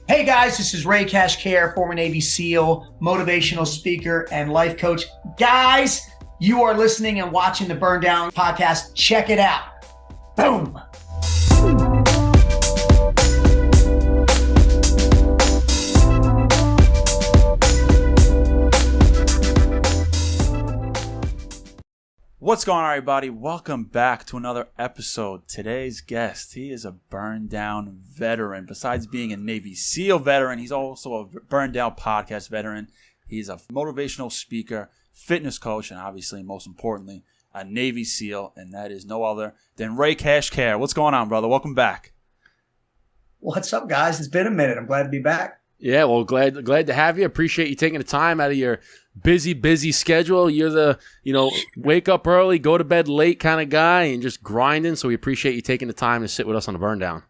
Hey guys, this is Ray Cashcare, former Navy SEAL, motivational speaker, and life coach. Guys, you are listening and watching the Burn Down podcast. Check it out. Boom. What's going on, everybody? Welcome back to another episode. Today's guest, he is a burned down veteran. Besides being a Navy SEAL veteran, he's also a burned down podcast veteran. He's a motivational speaker, fitness coach, and obviously, most importantly, a Navy SEAL, and that is no other than Ray Cashcare. What's going on, brother? Welcome back. What's up, guys? It's been a minute. I'm glad to be back. Yeah, well, glad to have you. Appreciate you taking the time out of your busy schedule. You're the, wake up early, go to bed late kind of guy and just grinding. So we appreciate you taking the time to sit with us on the Burn Down.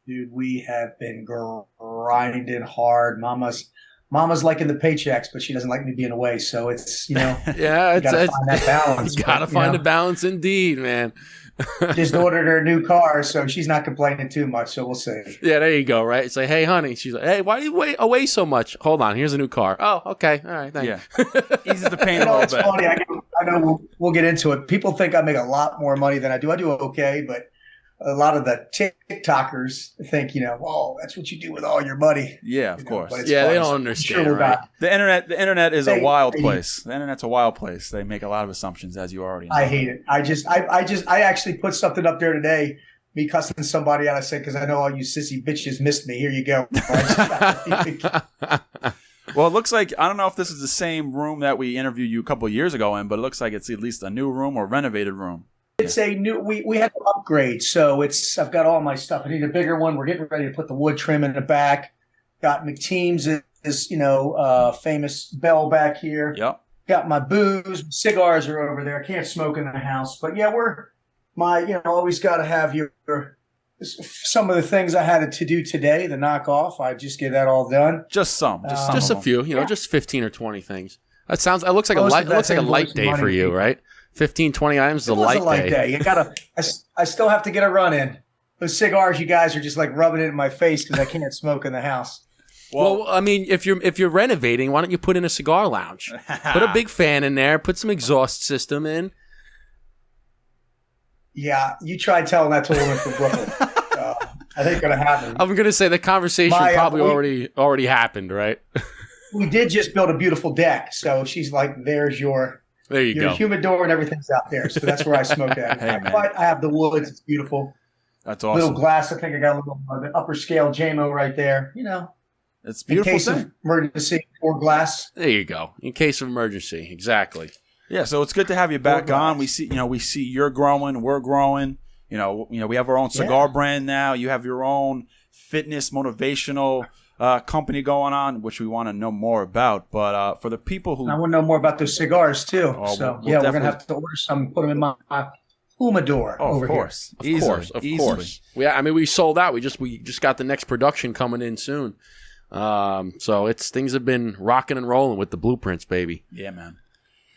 Dude, we have been grinding hard. Mama's liking the paychecks, but she doesn't like me being away. So it's, yeah, you got to find that balance. You got to find the balance indeed, man. Just ordered her a new car, so she's not complaining too much, so we'll see. Yeah, there you go, right? It's like, hey, honey. She's like, hey, why do you away so much? Hold on, here's a new car. Oh, okay. All right, thanks. Yeah. Eases the pain a little it's bit. Funny. I know we'll get into it. People think I make a lot more money than I do. I do okay, but a lot of the TikTokers think, oh, that's what you do with all your money. Yeah, of course. Yeah, they don't understand, sure right? The internet is a wild place. The internet's a wild place. They make a lot of assumptions, as you already know. I hate it. I actually put something up there today, me cussing somebody out. I said, because I know all you sissy bitches missed me. Here you go. Well, it looks like, I don't know if this is the same room that we interviewed you a couple of years ago in, but it looks like it's at least a new room or renovated room. It's a new. We had to upgrade, so I've got all my stuff. I need a bigger one. We're getting ready to put the wood trim in the back. Got McTeam's famous bell back here. Yep. Got my booze, cigars are over there. Can't smoke in the house, but yeah, always got to have some of the things I had to do today. The knock off, I just get that all done. Just some a few. Just 15 or 20 things. It looks like a light day for you, right? 15, 20 items is a light day. You I still have to get a run in. Those cigars, you guys are just like rubbing it in my face because I can't smoke in the house. Well, I mean, if you're renovating, why don't you put in a cigar lounge? Put a big fan in there. Put some exhaust system in. Yeah, you try telling that to a woman from Brooklyn. I think gonna happen. I'm gonna say the conversation probably already happened, right? We did just build a beautiful deck, so she's like, "There's your." There you go. Your humidor and everything's out there. So that's where I smoke at. Hey, man. But I have the woods. It's beautiful. That's awesome. Little glass. I think I got a little upper scale JMO right there. It's beautiful. In case of emergency or glass. There you go. In case of emergency. Exactly. Yeah, so it's good to have you back on. We see you're growing, we're growing. We have our own cigar brand now. You have your own fitness motivational company going on, which we want to know more about. But for the people who I want to know more about those cigars too. we're gonna have to order some, put them in my humidor over here. Of course. We sold out. We just got the next production coming in soon. So things have been rocking and rolling with the blueprints, baby. Yeah, man.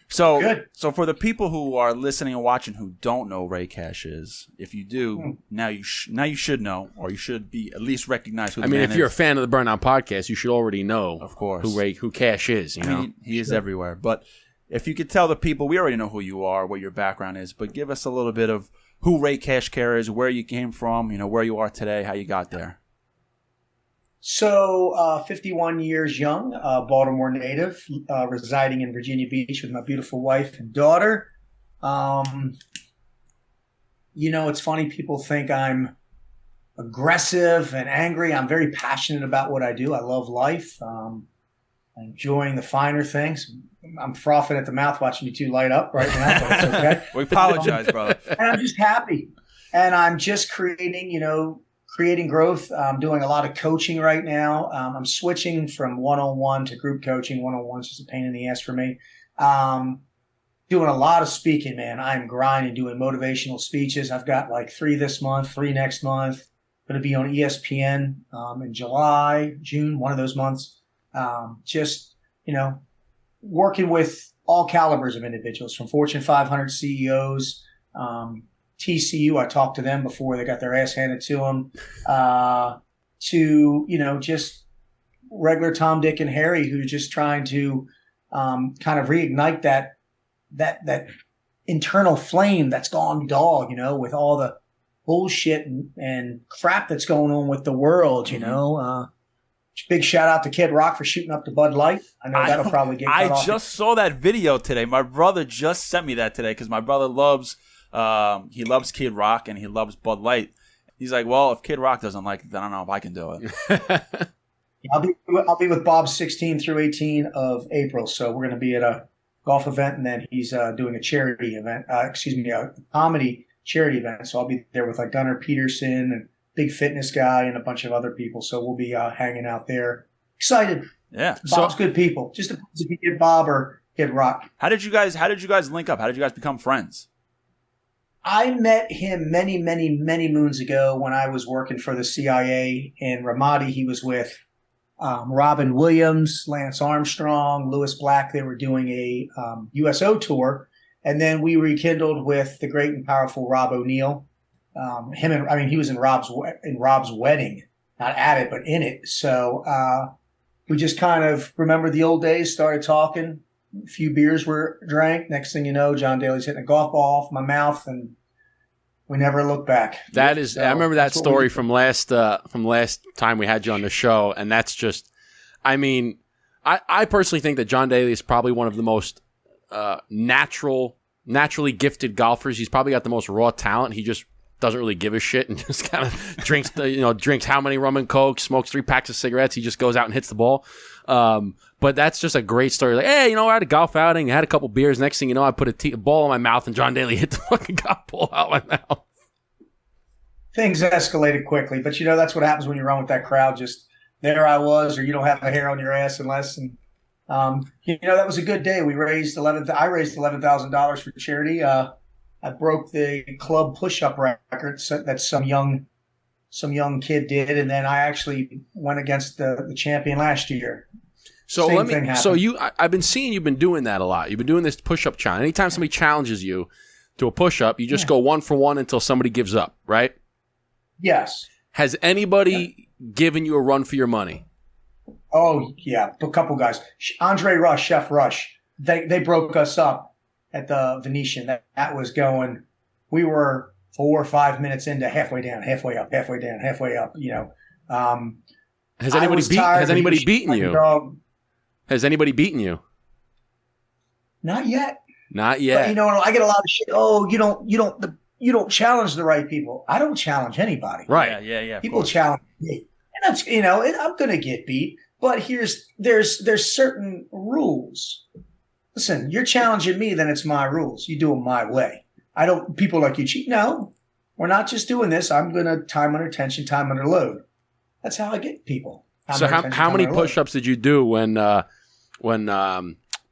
So Good. So for the people who are listening and watching who don't know Ray Cash is, if you do, now you should know, or you should be at least recognize who the man is. If you're a fan of the Burnout Podcast, you should already know, of course, who Cash is. He is everywhere. But if you could tell the people, we already know who you are, what your background is, but give us a little bit of who Ray Cashcare is, where you came from, where you are today, how you got there. So, 51 years young, Baltimore native, residing in Virginia Beach with my beautiful wife and daughter. It's funny. People think I'm aggressive and angry. I'm very passionate about what I do. I love life. Enjoying the finer things. I'm frothing at the mouth watching you two light up right now, but it's okay. We apologize, brother. And I'm just happy. And I'm just creating growth. I'm doing a lot of coaching right now. I'm switching from one-on-one to group coaching. One-on-one's just a pain in the ass for me. Doing a lot of speaking, man. I'm grinding, doing motivational speeches. I've got like 3 this month, 3 next month. Going to be on ESPN in July, June, one of those months. Working with all calibers of individuals, from Fortune 500 CEOs, TCU. I talked to them before they got their ass handed to them. to, just regular Tom, Dick, and Harry who's just trying to kind of reignite that internal flame that's gone dog, with all the bullshit and crap that's going on with the world, Big shout out to Kid Rock for shooting up the Bud Light. I know that'll probably get cut off. I just saw that video today. My brother just sent me that today because my brother loves Kid Rock and he loves Bud Light. He's like, well, if Kid Rock doesn't like it, then I don't know if I can do it. I'll be with Bob 16 through 18 of April. So we're going to be at a golf event, and then he's doing a charity event. A comedy charity event. So I'll be there with like Gunnar Peterson and big fitness guy and a bunch of other people. So we'll be hanging out there. Excited. Yeah. Bob's good people. Just depends if you get Bob or Kid Rock. How did you guys link up? How did you guys become friends? I met him many, many, many moons ago when I was working for the CIA in Ramadi. He was with Robin Williams, Lance Armstrong, Lewis Black. They were doing a USO tour. And then we rekindled with the great and powerful Rob O'Neill. He was in Rob's wedding, not at it, but in it. So we just kind of remember the old days, started talking. A few beers were drank. Next thing you know, John Daly's hitting a golf ball off my mouth, and we never looked back. I remember that story from last time we had you on the show, and that's just, I personally think that John Daly is probably one of the most naturally gifted golfers. He's probably got the most raw talent. He just doesn't really give a shit and just kind of drinks how many rum and coke, smokes 3 packs of cigarettes. He just goes out and hits the ball. But that's just a great story. Like, hey, I had a golf outing, I had a couple beers. Next thing you know, I put a ball in my mouth, and John Daly hit the fucking golf ball out my mouth. Things escalated quickly, but that's what happens when you run with that crowd. Just there I was, or you don't have a hair on your ass unless. And that was a good day. I raised $11,000 for charity. I broke the club push-up record that some young kid did, and then I actually went against the champion last year. So I've been seeing you've been doing that a lot. You've been doing this push-up challenge. Anytime somebody challenges you to a push-up, you just go 1 for 1 until somebody gives up, right? Yes. Has anybody given you a run for your money? Oh yeah, a couple guys. Andre Rush, Chef Rush. They broke us up at the Venetian. That was going. We were 4 or 5 minutes into halfway down, halfway up, halfway down, halfway up. Has anybody beaten you? Has anybody beaten you? Not yet. Not yet. But, I get a lot of shit. Oh, you don't challenge the right people. I don't challenge anybody. Right. Yeah. People challenge me, and that's I'm gonna get beat. But there's certain rules. Listen, you're challenging me, then it's my rules. You do them my way. People like you cheat. No, we're not just doing this. I'm gonna time under tension, time under load. That's how I get people. So how many push-ups did you do when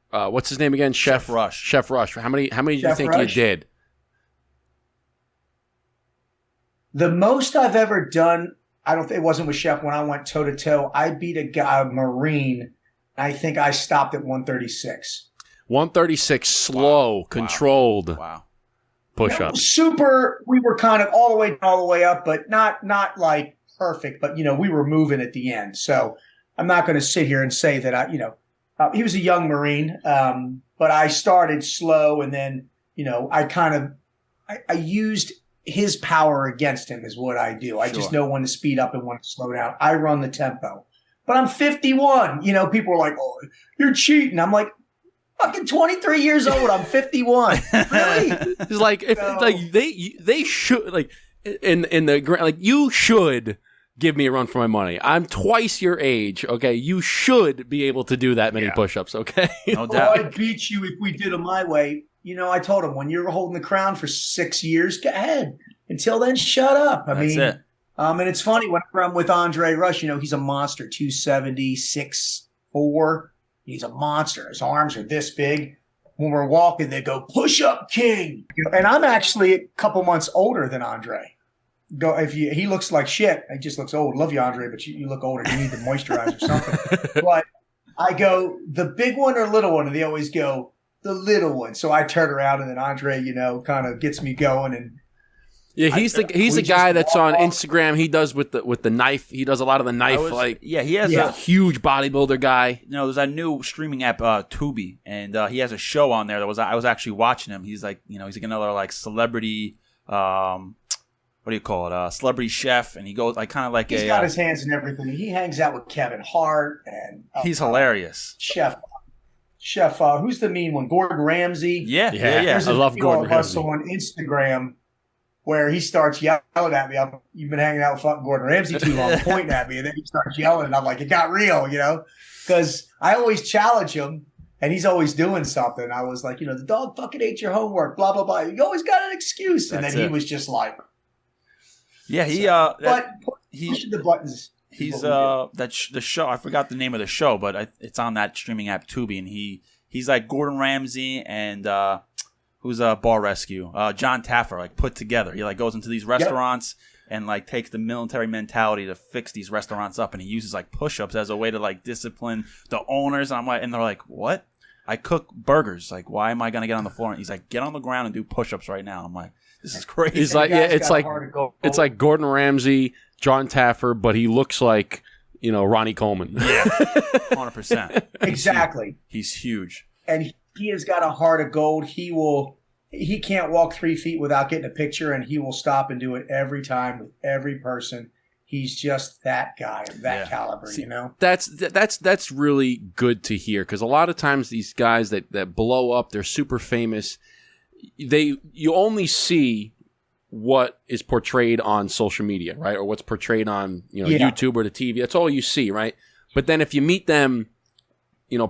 what's his name again? Chef Rush. Chef Rush. How many do you think you did? The most I've ever done, it wasn't with Chef when I went toe to toe. I beat a Marine. I think I stopped at 136. 136 slow, controlled. Wow. Push-ups. Super. We were kind of all the way up, but not like perfect. But we were moving at the end. So I'm not going to sit here and say that he was a young Marine, but I started slow, and then I used his power against him is what I do. I just know when to speed up and when to slow down. I run the tempo. But I'm 51. People are like, "Oh, you're cheating." I'm like, fucking 23 years old. I'm 51. Really? It's like they should you should give me a run for my money. I'm twice your age. Okay, you should be able to do that many push-ups. Okay, no doubt. I'd beat you if we did them my way. I told him when you're holding the crown for 6 years, go ahead. Until then, shut up. That's it. And it's funny whenever I'm with Andre Rush. He's a monster, 270, 6'4". He's a monster. His arms are this big. When we're walking, they go, "Push up, king." And I'm actually a couple months older than Andre. He looks like shit. He just looks old. Love you, Andre, but you look older. You need to moisturize or something. But I go, the big one or little one? And they always go, the little one. So I turn around, and then Andre, kind of gets me going. And Yeah, he's the guy that's on Instagram. He does with the knife. He does a lot of the knife. He has a huge bodybuilder guy. There's a new streaming app, Tubi, and he has a show on there. I was actually watching him. He's like, he's like another like celebrity. What do you call it? Celebrity chef, and he goes like kind of like he's got his hands in everything. He hangs out with Kevin Hart and he's hilarious. Chef, who's the mean one? Gordon Ramsay. Yeah. There's I love Gordon Ramsay. on Instagram where he starts yelling at me. You've been hanging out with fucking Gordon Ramsay too long, pointing at me, and then he starts yelling, and I'm like, it got real, because I always challenge him, and he's always doing something. I was like, the dog fucking ate your homework, blah blah blah. You always got an excuse, and then he was just like, pushing the buttons. He's the show. I forgot the name of the show, but it's on that streaming app Tubi, and he's like Gordon Ramsay and who's a bar rescue, John Taffer, like put together. He like goes into these restaurants and like takes the military mentality to fix these restaurants up, and he uses like push-ups as a way to like discipline the owners. And they're like, what? I cook burgers. Like, why am I gonna get on the floor? And he's like, get on the ground and do push-ups right now. I'm like, this is crazy. He's like, it's like Gordon Ramsay, John Taffer, but he looks like Ronnie Coleman. Yeah, 100%. Exactly. He's huge, and he has got a heart of gold. He can't walk 3 feet without getting a picture, and he will stop and do it every time with every person. He's just that guy of that caliber, That's really good to hear, because a lot of times these guys that blow up, they're super famous. You only see what is portrayed on social media, right? Or what's portrayed on YouTube or the TV. That's all you see, right? But then if you meet them,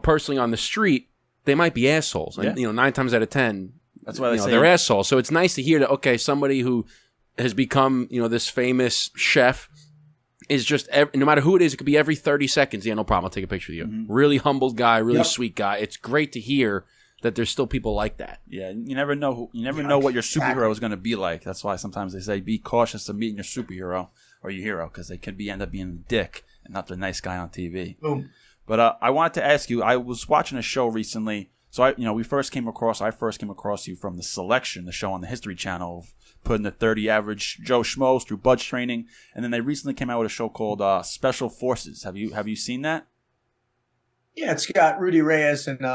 personally on the street, they might be assholes. And 9 times out of 10, that's why they're assholes. So it's nice to hear that somebody who has become this famous chef is just no matter who it is, it could be every 30 seconds. Yeah, no problem. I'll take a picture with you. Mm-hmm. Really humble guy, really sweet guy. It's great to hear that there's still people like that. Yeah, you never know. You never know what your superhero is going to be like. That's why sometimes they say be cautious of meeting your superhero or your hero, because they could end up being a dick and not the nice guy on TV. Boom. But I wanted to ask you. I was watching a show recently. So I first came across you from The Selection, the show on the History Channel, of putting the 30 average Joe Schmoes through budge training, and then they recently came out with a show called Special Forces. Have you seen that? Yeah, it's got Rudy Reyes and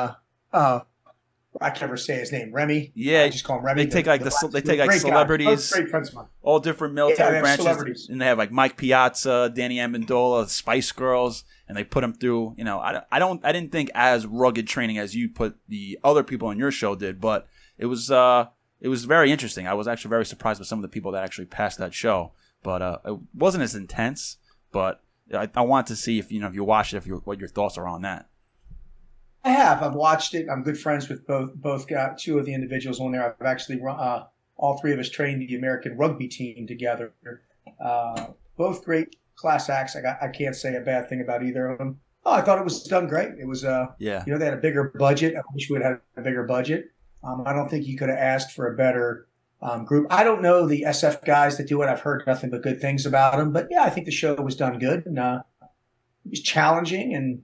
I can never say his name, Remy. Yeah, I just call him Remy. They take like celebrities, great friends of mine. All different military branches, and they have like Mike Piazza, Danny Amendola, Spice Girls, and they put them through. I didn't think as rugged training as you put the other people on your show did, but it was very interesting. I was actually very surprised with some of the people that actually passed that show, but it wasn't as intense. But I want to see if you watched it, what your thoughts are on that. I have. I've watched it. I'm good friends with both two of the individuals on there. I've actually all three of us trained the American rugby team together. Both great class acts. I can't say a bad thing about either of them. Oh, I thought it was done great. It was they had a bigger budget. I wish we would have had a bigger budget. I don't think you could have asked for a better group. I don't know the SF guys that do it. I've heard nothing but good things about them. But yeah, I think the show was done good, and it was challenging, and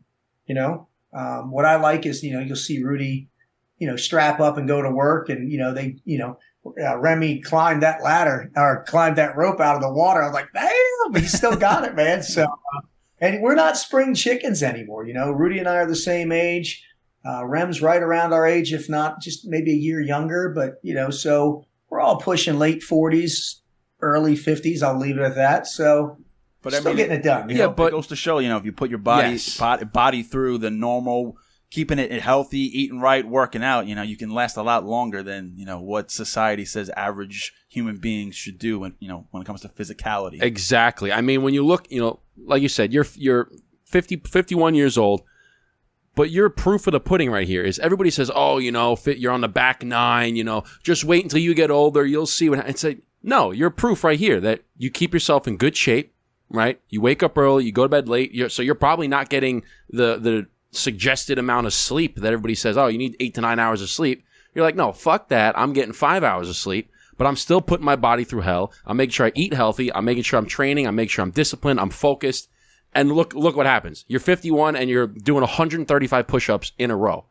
what I like is, you'll see Rudy, strap up and go to work, and, Remy climbed that ladder or climbed that rope out of the water. I was like, damn, he still got it, man. So, and we're not spring chickens anymore. Rudy and I are the same age. Rem's right around our age, if not just maybe a year younger, but, so we're all pushing late 40s, early 50s. I'll leave it at that. So, but still getting it done. But it goes to show, if you put your body through the normal, keeping it healthy, eating right, working out, you can last a lot longer than, what society says average human beings should do when it comes to physicality. Exactly. I mean, when you look, like you said, you're 51 years old, but your proof of the pudding right here is everybody says, oh, you're on the back nine, just wait until you get older, you'll see what happens. It's like, no, you're proof right here that you keep yourself in good shape. Right? You wake up early, you go to bed late, so you're probably not getting the suggested amount of sleep that everybody says, oh, you need 8 to 9 hours of sleep. You're like, no, fuck that. I'm getting 5 hours of sleep, but I'm still putting my body through hell. I'm making sure I eat healthy. I'm making sure I'm training. I'm making sure I'm disciplined. I'm focused. And look what happens. You're 51 and you're doing 135 push-ups in a row.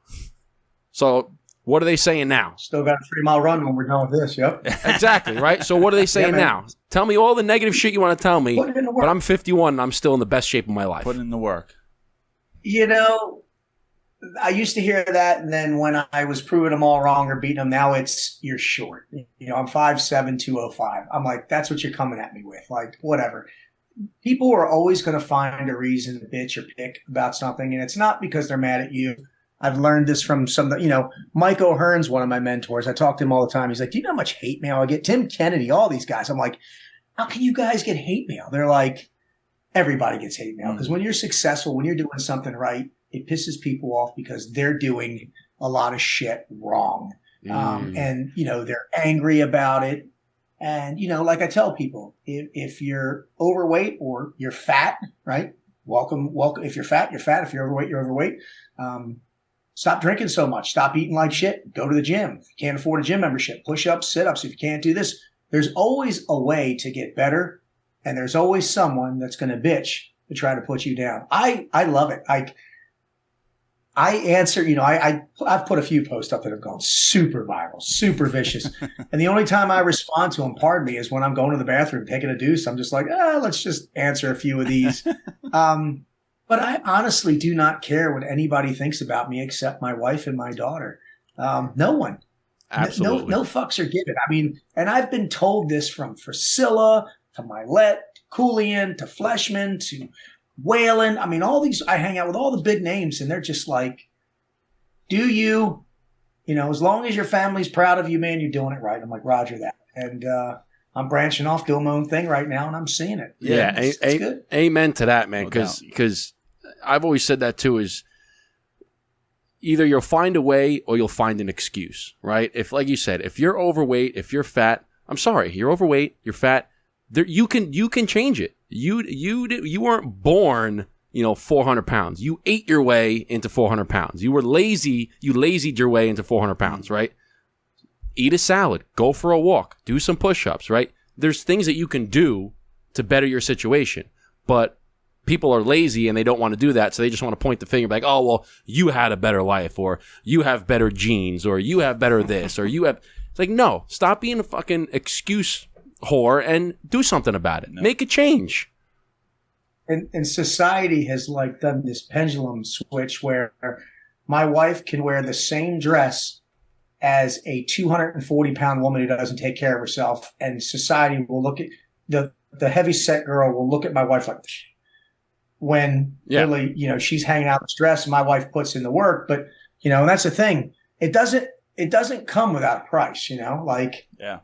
So What are they saying now? Still got a 3-mile run when we're done with this. Yep. Exactly, right? So what are they saying man. now? Tell me all the negative shit you want to tell me, Put it in the work. but I'm 51 and I'm still in the best shape of my life. Put in the work. You know, I used to hear that, and then when I was proving them all wrong or beating them, now it's you're short. You know, I'm 5'7", 205. I'm like, that's what you're coming at me with. Like, whatever. People are always going to find a reason to bitch or pick about something, and it's not because they're mad at you. I've learned this from Mike O'Hearn's one of my mentors. I talk to him all the time. He's like, do you know how much hate mail I get? Tim Kennedy, all these guys. I'm like, how can you guys get hate mail? They're like, everybody gets hate mail. Because when you're successful, when you're doing something right, it pisses people off because they're doing a lot of shit wrong. And, they're angry about it. And, like I tell people, if you're overweight or you're fat, right? Welcome. If you're fat, you're fat. If you're overweight, you're overweight. Stop drinking so much. Stop eating like shit. Go to the gym. If you can't afford a gym membership, push-ups, sit-ups. If you can't do this, there's always a way to get better. And there's always someone that's going to bitch to try to put you down. I love it. I answer, I've put a few posts up that have gone super viral, super vicious. And the only time I respond to them, pardon me, is when I'm going to the bathroom, taking a deuce. I'm just like, let's just answer a few of these. But I honestly do not care what anybody thinks about me except my wife and my daughter. No one. Absolutely. No fucks are given. I mean, and I've been told this from Priscilla to Milet, to Coolian, to Fleshman, to Whalen. I mean, all these, I hang out with all the big names and they're just like, do you, as long as your family's proud of you, man, you're doing it right. I'm like, Roger that. And, I'm branching off, doing my own thing right now, and I'm seeing it. Yeah, it's good. Amen to that, man. Because I've always said that too. Is either you'll find a way or you'll find an excuse, right? If, like you said, if you're overweight, if you're fat, I'm sorry, you're overweight, you're fat. You can change it. You weren't born, 400 pounds. You ate your way into 400 pounds. You were lazy. You lazied your way into 400 pounds, right? Eat a salad, go for a walk, do some push-ups, right? There's things that you can do to better your situation, but people are lazy and they don't want to do that, so they just want to point the finger like, oh, well, you had a better life, or you have better genes, or you have better this, or you have... It's like, no, stop being a fucking excuse whore and do something about it. No. Make a change. And society has done this pendulum switch where my wife can wear the same dress as a 240-pound woman who doesn't take care of herself, and society will look at the heavy-set girl will look at my wife like this. When really, she's hanging out in this dress and my wife puts in the work. But, and that's the thing. It doesn't come without a price, I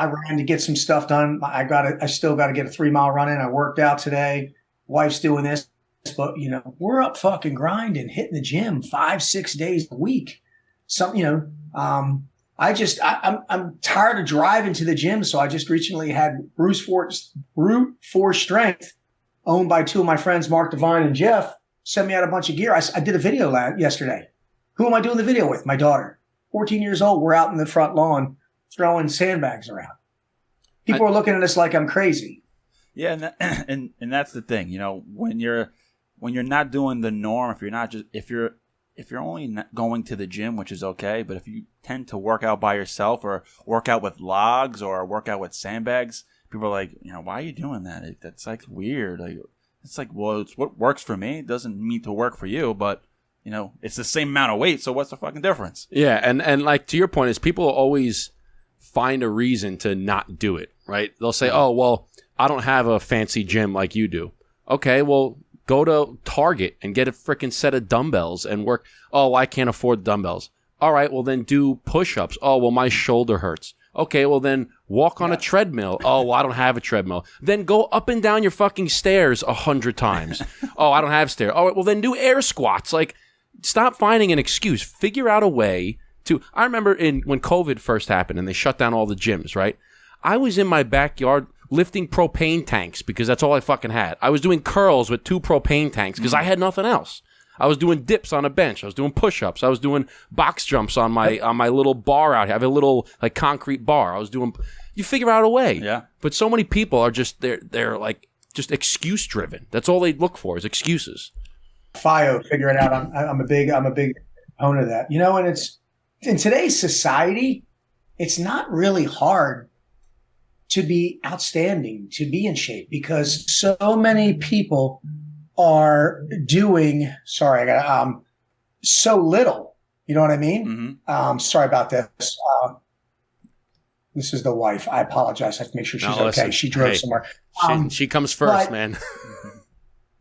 ran to get some stuff done. I still got to get a 3-mile run in. I worked out today. Wife's doing this, but we're up fucking grinding, hitting the gym 5-6 days a week. I'm tired of driving to the gym. So I just recently had Brute Force Strength, owned by two of my friends, Mark Devine and Jeff, send me out a bunch of gear. I did a video yesterday. Who am I doing the video with? My daughter, 14 years old. We're out in the front lawn throwing sandbags around. People are looking at us like I'm crazy. Yeah. And that's the thing, when you're not doing the norm, if you're only not going to the gym, which is okay, but if you tend to work out by yourself or work out with logs or work out with sandbags, people are like, why are you doing that? That's like weird. It's like, well, it's what works for me. It doesn't mean to work for you, but it's the same amount of weight. So what's the fucking difference? Yeah. And like to your point is people always find a reason to not do it, right? They'll say, oh, well, I don't have a fancy gym like you do. Okay, well, go to Target and get a freaking set of dumbbells and work. Oh, I can't afford dumbbells. All right, well, then do push-ups. Oh, well, my shoulder hurts. Okay, well, then walk on a treadmill. Oh, well, I don't have a treadmill. Then go up and down your fucking stairs 100 times. Oh, I don't have stairs. All right, well, then do air squats. Like, stop finding an excuse. Figure out a way to... I remember when COVID first happened and they shut down all the gyms, right? I was in my backyard lifting propane tanks because that's all I fucking had. I was doing curls with 2 propane tanks because I had nothing else. I was doing dips on a bench. I was doing push-ups. I was doing box jumps on my little bar out here. I have a little concrete bar. You figure out a way. Yeah. But so many people are just they're like just excuse driven. That's all they look for is excuses. FIO, figure it out. I'm a big opponent of that. And in today's society, it's not really hard to be outstanding, to be in shape, because so many people are doing, so little. You know what I mean? Mm-hmm. Sorry about this. This is the wife. I apologize. I have to make sure she's okay. Listen, She drove somewhere. She comes first, man.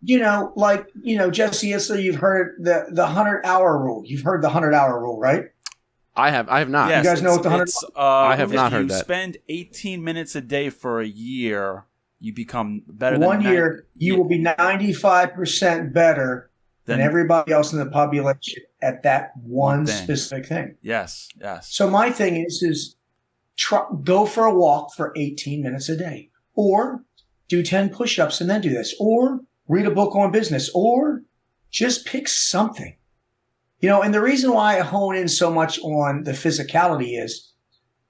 Jesse Isler, you've heard the 100-hour rule. You've heard the 100-hour rule, right? I have not. Yes, you guys know what the 100? I have not heard that. If you spend 18 minutes a day for a year, you become better. One year, you will be 95% better than everybody else in the population at that one specific thing. Yes. So my thing is go for a walk for 18 minutes a day, or do 10 push-ups and then do this, or read a book on business, or just pick something. And the reason why I hone in so much on the physicality is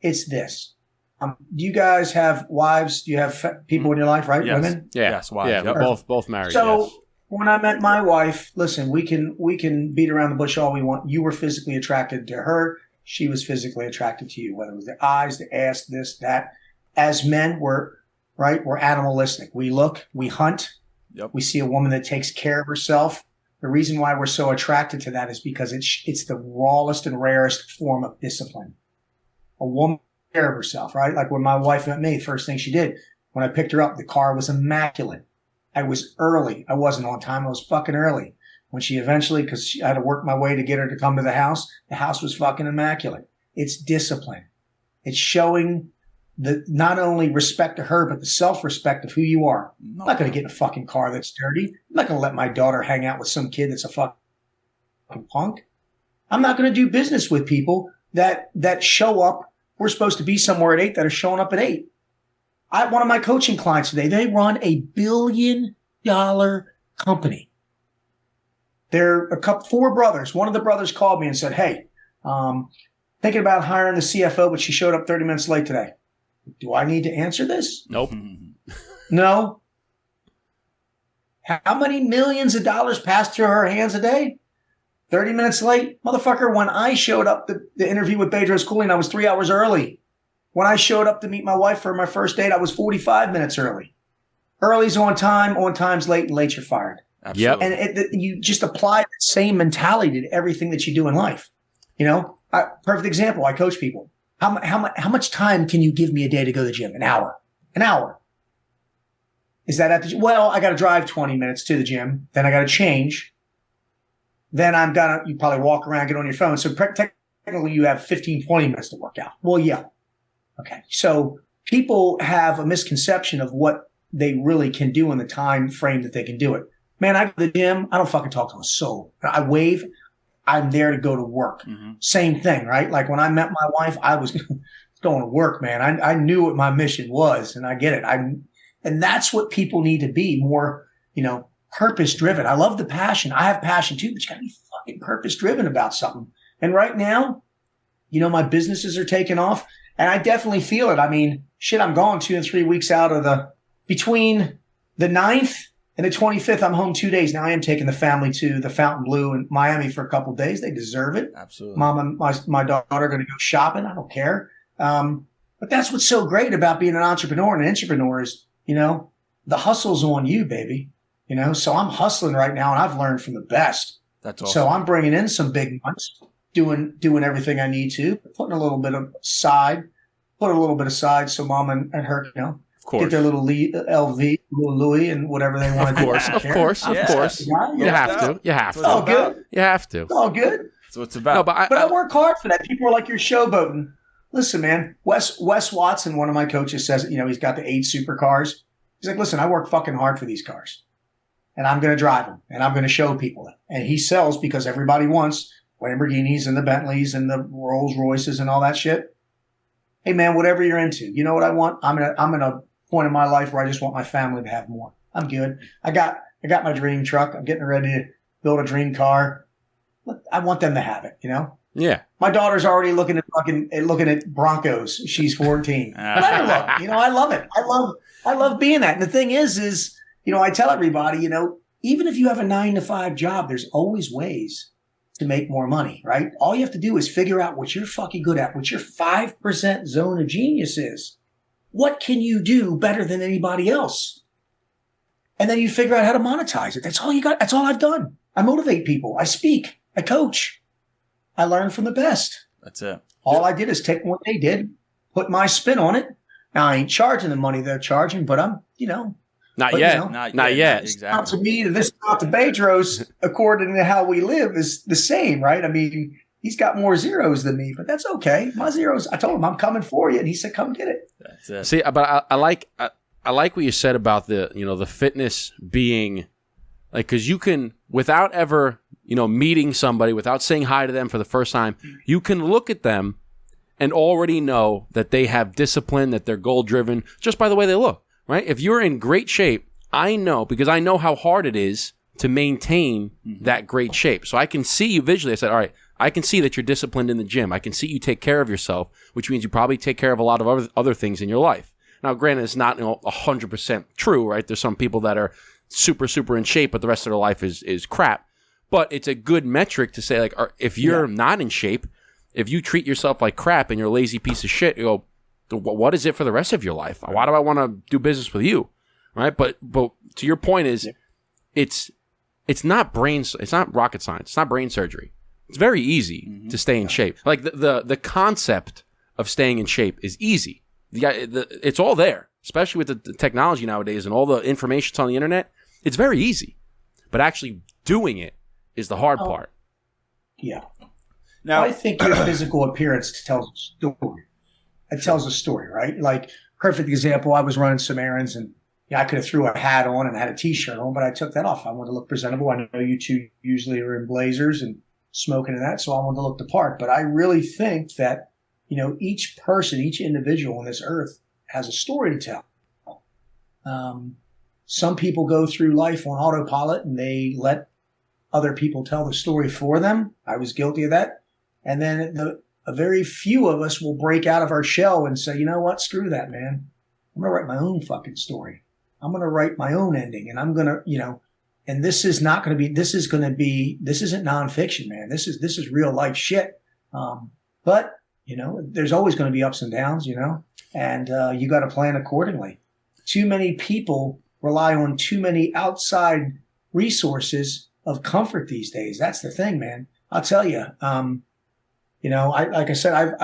it's this. Do you guys have wives? Do you have people in your life, right? Yes. Women? Yeah. Yes, wives. Yeah, we're both married. So yes. when I met my wife, listen, we can beat around the bush all we want. You were physically attracted to her. She was physically attracted to you, whether it was the eyes, the ass, this, that. As men, we're animalistic. We look, we hunt. Yep. We see a woman that takes care of herself. The reason why we're so attracted to that is because it's the rawest and rarest form of discipline. A woman takes care of herself, right? Like when my wife met me, first thing she did, when I picked her up, the car was immaculate. I was early. I wasn't on time. I was fucking early. When she eventually, because I had to work my way to get her to come to the house was fucking immaculate. It's discipline. It's showing the not only respect to her, but the self-respect of who you are. No. I'm not going to get in a fucking car that's dirty. I'm not going to let my daughter hang out with some kid that's a fucking punk. I'm not going to do business with people that show up. We're supposed to be somewhere at 8 that are showing up at 8. One of my coaching clients today, they run a $1 billion company. They're 4 brothers. One of the brothers called me and said, hey, thinking about hiring the CFO, but she showed up 30 minutes late today. Do I need to answer this? Nope. No. How many millions of dollars pass through her hands a day? 30 minutes late? Motherfucker, when I showed up the interview with Bedros Keuilian, I was 3 hours early. When I showed up to meet my wife for my first date, I was 45 minutes early. Early's on time, on time's late, and late you're fired. Absolutely. And you just apply the same mentality to everything that you do in life. Perfect example, I coach people. How much time can you give me a day to go to the gym? An hour. Is that at the gym? Well, I got to drive 20 minutes to the gym. Then I got to change. Then you probably walk around, get on your phone. So technically you have 15, 20 minutes to work out. Well, yeah. Okay. So people have a misconception of what they really can do in the time frame that they can do it. Man, I go to the gym. I don't fucking talk to a soul. I wave. I'm there to go to work. Mm-hmm. Same thing, right? Like when I met my wife, I was going to work, man. I knew what my mission was, and I get it. And that's what people need to be more, purpose driven. I love the passion. I have passion too, but you got to be fucking purpose driven about something. And right now, my businesses are taking off, and I definitely feel it. I mean, shit, I'm gone 2 and 3 weeks out of between the 9th and the 25th, I'm home 2 days. Now I am taking the family to the Fountain Blue in Miami for a couple of days. They deserve it. Absolutely. Mom and my daughter are going to go shopping. I don't care. But that's what's so great about being an entrepreneur. And an entrepreneur is, the hustle's on you, baby. So I'm hustling right now, and I've learned from the best. That's awesome. So I'm bringing in some big months, doing everything I need to, putting a little bit aside so mom and her, get their little LV, little Louis, and whatever they want to do. Of course. You have to. You have to. It's all good. You have to. It's all good. That's what it's about. No, but I work hard for that. People are like, you're showboating. Listen, man, Wes Watson, one of my coaches, says, he's got the 8 supercars. He's like, listen, I work fucking hard for these cars, and I'm going to drive them, and I'm going to show people it. And he sells because everybody wants Lamborghinis and the Bentleys and the Rolls Royces and all that shit. Hey, man, whatever you're into, you know what I want? I'm in a point in my life where I just want my family to have more. I'm good. I got my dream truck. I'm getting ready to build a dream car. I want them to have it, Yeah. My daughter's already looking at Broncos. She's 14. Let her look. I love it. I love being that. And the thing is, I tell everybody, even if you have a 9-to-5 job, there's always ways to make more money, right? All you have to do is figure out what you're fucking good at, what your 5% zone of genius is. What can you do better than anybody else? And then you figure out how to monetize it. That's all you got. That's all I've done. I motivate people. I speak. I coach. I learn from the best. That's it. All I did is take what they did, put my spin on it. Now, I ain't charging the money they're charging, but I'm, Not yet. Not yet. Exactly. Not to me, this not to Bedros, according to how we live, is the same, right? I mean, he's got more zeros than me, but that's okay. My zeros, I told him I'm coming for you, and he said, "Come get it." That's it. See, but I like what you said about the fitness being like, because you can, without ever meeting somebody, without saying hi to them for the first time, you can look at them and already know that they have discipline, that they're goal driven, just by the way they look. Right? If you're in great shape, I know, because I know how hard it is to maintain that great shape. So I can see you visually. I said, all right, I can see that you're disciplined in the gym. I can see you take care of yourself, which means you probably take care of a lot of other things in your life. Now, granted, it's not 100% true, right? There's some people that are super, super in shape, but the rest of their life is crap. But it's a good metric to say, like, if you're not in shape, if you treat yourself like crap and you're a lazy piece of shit, you go, what is it for the rest of your life? Why do I want to do business with you? Right? But to your point is, it's not rocket science. It's not brain surgery. It's very easy to stay in shape. Like the concept of staying in shape is easy. It's all there, especially with the technology nowadays and all the information on the internet. It's very easy, but actually doing it is the hard part. Yeah. Now, I think your physical appearance tells a story. It tells a story, right? Like, perfect example, I was running some errands and I could have threw a hat on and had a T-shirt on, but I took that off. I wanted to look presentable. I know you two usually are in blazers and smoking and that, so I wanted to look the part. But I really think that, each person, each individual on this earth has a story to tell. Some people go through life on autopilot and they let other people tell the story for them. I was guilty of that. And then a very few of us will break out of our shell and say, you know what, screw that, man. I'm going to write my own fucking story. I'm going to write my own ending. And I'm going to, and this isn't nonfiction, man. This is real life shit. But, there's always going to be ups and downs, and you got to plan accordingly. Too many people rely on too many outside resources of comfort these days. That's the thing, man. I'll tell you, like I said,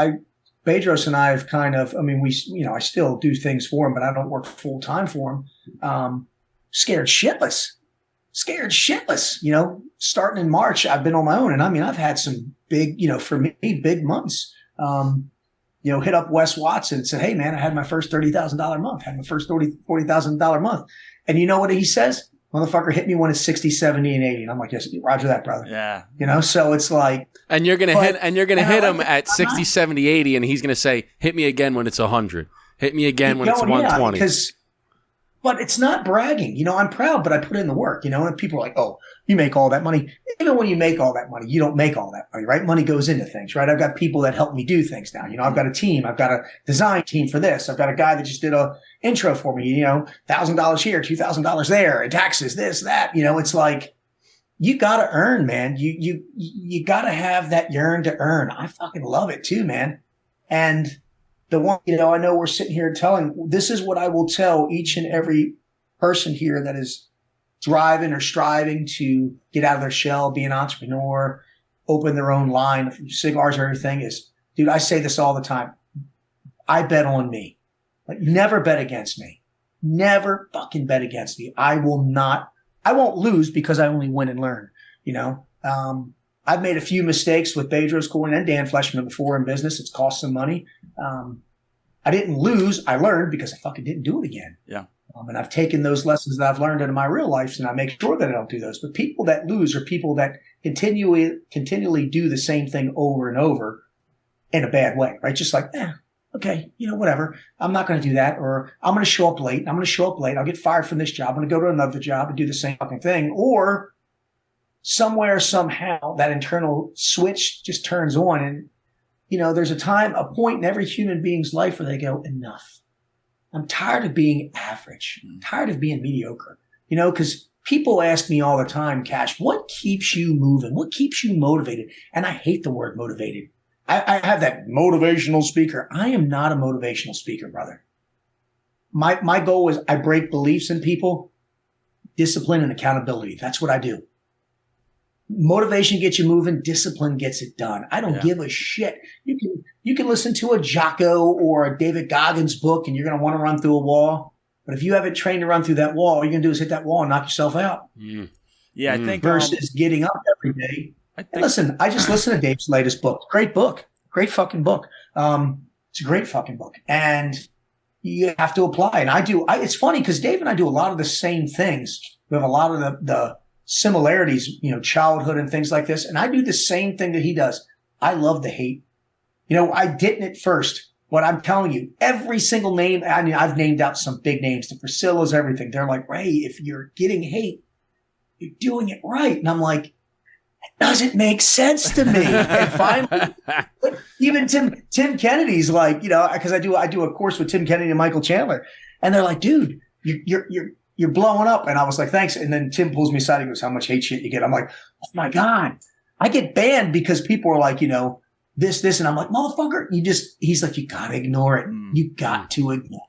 Bedros and I have kind of, I still do things for him, but I don't work full time for him. Scared shitless. Starting in March, I've been on my own, and I've had some big, for me, big months. Hit up Wes Watson and said, hey man, I had my first $30,000 month, had my first $40,000 month. And you know what he says? Motherfucker hit me when it's 60, 70, and 80. And I'm like, yes, roger that, brother. Yeah. So it's like, and you're going to hit him at 60, 70, 80. And he's going to say, hit me again when it's 100. Hit me again when it's 120. But it's not bragging. I'm proud, but I put in the work, and people are like, oh, you make all that money. Even when you make all that money, you don't make all that money, right? Money goes into things, right? I've got people that help me do things now. I've got a team. I've got a design team for this. I've got a guy that just did a intro for me, $1,000 here, $2,000 there, and taxes, this, that. It's like, you got to earn, man. You got to have that yearn to earn. I fucking love it too, man. And the one, I know we're sitting here this is what I will tell each and every person here that is driving or striving to get out of their shell, be an entrepreneur, open their own line of cigars or everything is, dude, I say this all the time. I bet on me. Like, never bet against me. Never fucking bet against me. I won't lose because I only win and learn, I've made a few mistakes with Bedros Coin and Dan Fleshman before in business. It's cost some money. I didn't lose. I learned because I fucking didn't do it again. Yeah. And I've taken those lessons that I've learned into my real life, and I make sure that I don't do those. But people that lose are people that continually do the same thing over and over in a bad way, right? Just like, okay, whatever. I'm not going to do that, or I'm going to show up late. I'll get fired from this job. I'm going to go to another job and do the same fucking thing. Or somewhere, somehow, that internal switch just turns on, and there's a point in every human being's life where they go, enough. I'm tired of being average. I'm tired of being mediocre. Because people ask me all the time, Cash, what keeps you moving? What keeps you motivated? And I hate the word motivated. I have that motivational speaker. I am not a motivational speaker, brother. My goal is I break beliefs in people, discipline and accountability. That's what I do. Motivation gets you moving. Discipline gets it done. I don't give a shit. You can listen to a Jocko or a David Goggins book and you're going to want to run through a wall. But if you haven't trained to run through that wall, all you're going to do is hit that wall and knock yourself out. Yeah, I think versus getting up every day. Listen, I just listened to Dave's latest book. Great book. Great fucking book. It's a great fucking book. And you have to apply. And it's funny because Dave and I do a lot of the same things. We have a lot of the similarities, childhood and things like this. And I do the same thing that he does. I love the hate. I didn't at first. But I'm telling you, every single name, I mean, I've named out some big names, the Priscillas, everything. They're like, Ray, if you're getting hate, you're doing it right. And I'm like, it doesn't make sense to me. And finally, even Tim Kennedy's like, because I do a course with Tim Kennedy and Michael Chandler. And they're like, dude, you're blowing up. And I was like, thanks. And then Tim pulls me aside. He goes, how much hate shit you get? I'm like, oh my God. I get banned because people are like, this. And I'm like, motherfucker, he's like, you got to ignore it. You got to ignore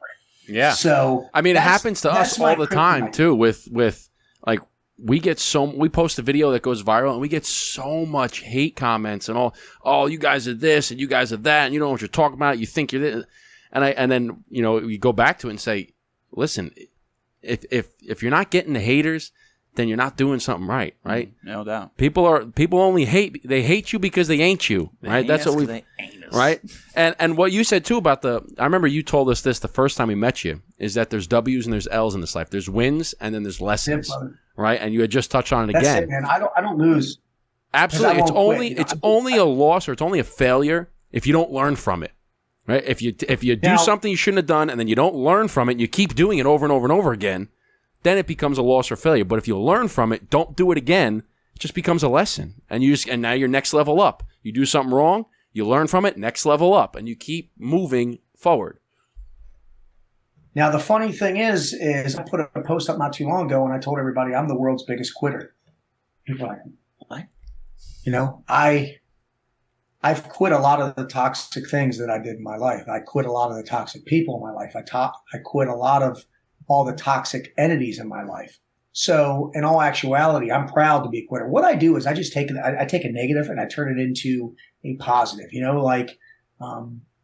it. Yeah. So, I mean, it happens to us all the time too with like, we post a video that goes viral and we get so much hate comments and you guys are this and you guys are that and you don't know what you're talking about. You think you're this. And then, you go back to it and say, listen, if you're not getting the haters, then you're not doing something right? No doubt. People only hate you because they ain't you, right? That's what we, right? And what you said too about I remember you told us this the first time we met you, is that there's W's and there's L's in this life. There's wins and then there's lessons, right? And you had just touched on it again. That's it, man. I don't lose. Absolutely. It's only a loss or it's only a failure if you don't learn from it, right? If you do something you shouldn't have done and then you don't learn from it and you keep doing it over and over and over again, then it becomes a loss or failure. But if you learn from it, don't do it again, it just becomes a lesson. And now you're next level up. You do something wrong, you learn from it, next level up, and you keep moving forward. Now, the funny thing is I put a post up not too long ago and I told everybody I'm the world's biggest quitter. People are like, what? I've quit a lot of the toxic things that I did in my life. I quit a lot of the toxic people in my life. I quit a lot of all the toxic entities in my life. So in all actuality, I'm proud to be a quitter. What I do is I just take a negative and I turn it into a positive,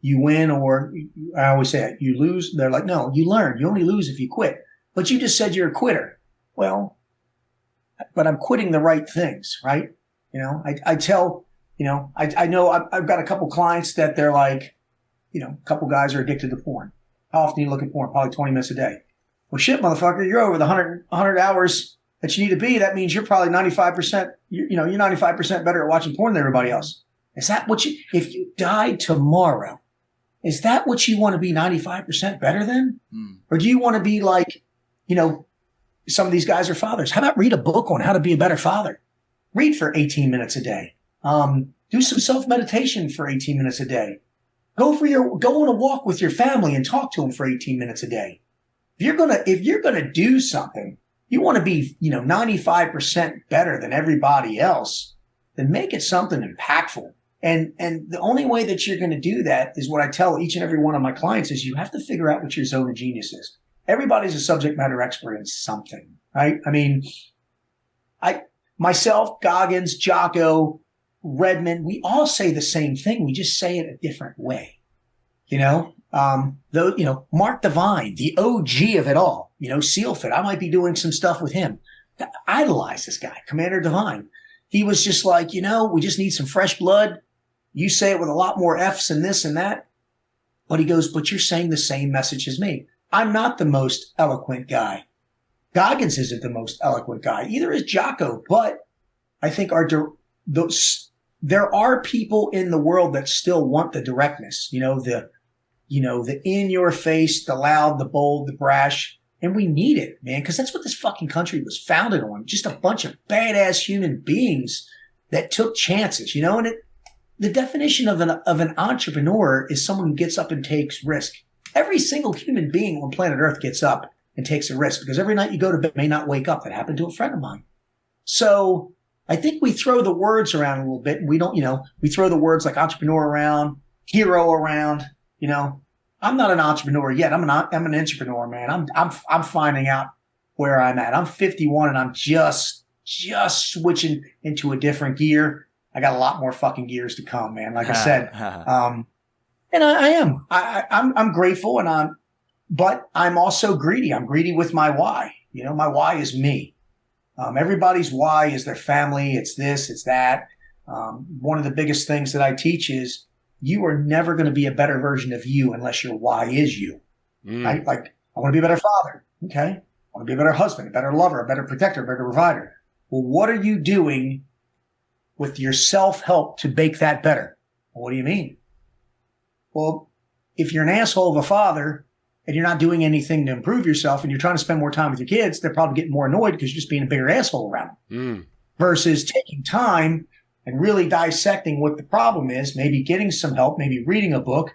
you win, or I always say it, you lose. They're like, no, you learn. You only lose if you quit. But you just said you're a quitter. Well, but I'm quitting the right things, right? I tell, I know I've got a couple clients that they're like, a couple guys are addicted to porn. How often do you look at porn? Probably 20 minutes a day. Well, shit, motherfucker, you're over the 100 hours that you need to be. That means you're probably 95%, you're 95% better at watching porn than everybody else. Is that if you died tomorrow, is that what you want to be 95% better than? Or do you want to be like, some of these guys are fathers. How about read a book on how to be a better father? Read for 18 minutes a day. Do some self-meditation for 18 minutes a day. Go on a walk with your family and talk to them for 18 minutes a day. If you're gonna do something, you want to be, 95% better than everybody else, then make it something impactful. And the only way that you're going to do that is what I tell each and every one of my clients is you have to figure out what your zone of genius is. Everybody's a subject matter expert in something, right? I mean, myself, Goggins, Jocko, Redmond, we all say the same thing. We just say it a different way, Mark Devine, the OG of it all, SEALFIT. I might be doing some stuff with him. I idolize this guy, Commander Devine. He was just like, we just need some fresh blood. You say it with a lot more F's and this and that. But he goes, but you're saying the same message as me. I'm not the most eloquent guy. Goggins isn't the most eloquent guy. Either is Jocko. But I think there are people in the world that still want the directness, the in your face, the loud, the bold, the brash. And we need it, man, because that's what this fucking country was founded on. Just a bunch of badass human beings that took chances, and the definition of an entrepreneur is someone who gets up and takes risk. Every single human being on planet Earth gets up and takes a risk, because every night you go to bed may not wake up. That happened to a friend of mine. So I think we throw the words around a little bit, and we don't, we throw the words like entrepreneur around, hero around. I'm not an entrepreneur yet. I'm an entrepreneur, man. I'm finding out where I'm at. I'm 51 and I'm just switching into a different gear. I got a lot more fucking gears to come, man. Like I said, and I am. I'm grateful, but I'm also greedy. I'm greedy with my why. My why is me. Everybody's why is their family. It's this, it's that. One of the biggest things that I teach is you are never going to be a better version of you unless your why is you. Right? Like, I want to be a better father. Okay. I want to be a better husband, a better lover, a better protector, a better provider. Well, what are you doing with your self-help to make that better? Well, what do you mean? Well, if you're an asshole of a father and you're not doing anything to improve yourself and you're trying to spend more time with your kids, they're probably getting more annoyed because you're just being a bigger asshole around them. Versus taking time and really dissecting what the problem is, maybe getting some help, maybe reading a book,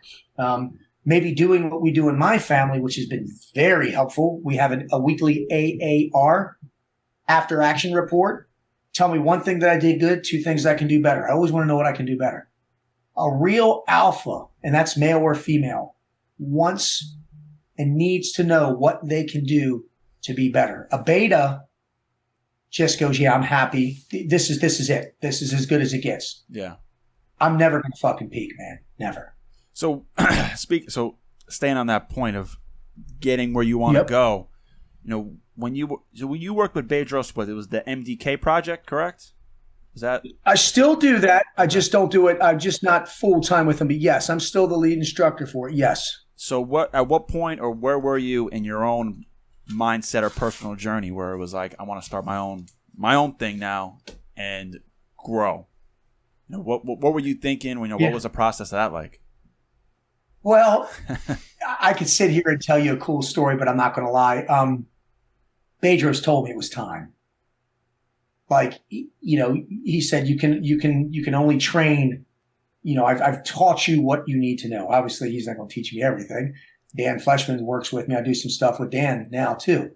maybe doing what we do in my family, which has been very helpful. We have a weekly AAR, after action report. Tell me one thing that I did good, two things I can do better. I always want to know what I can do better. A real alpha, and that's male or female, wants and needs to know what they can do to be better. A beta just goes, yeah, I'm happy. This is it. This is as good as it gets. Yeah. I'm never going to fucking peak, man. Never. So staying on that point of getting where you want to go, when you worked with Bedros, it was the MDK project, correct? Is that? I still do that. I just don't do it. I'm just not full time with them. But yes, I'm still the lead instructor for it. Yes. So at what point or where were you in your own mindset or personal journey where it was like, I want to start my own thing now and grow? What were you thinking? What was the process of that like? Well, I could sit here and tell you a cool story, but I'm not going to lie. Bedros told me it was time. Like, he said, you can only train. I've taught you what you need to know. Obviously, he's not going to teach me everything. Dan Fleshman works with me. I do some stuff with Dan now too.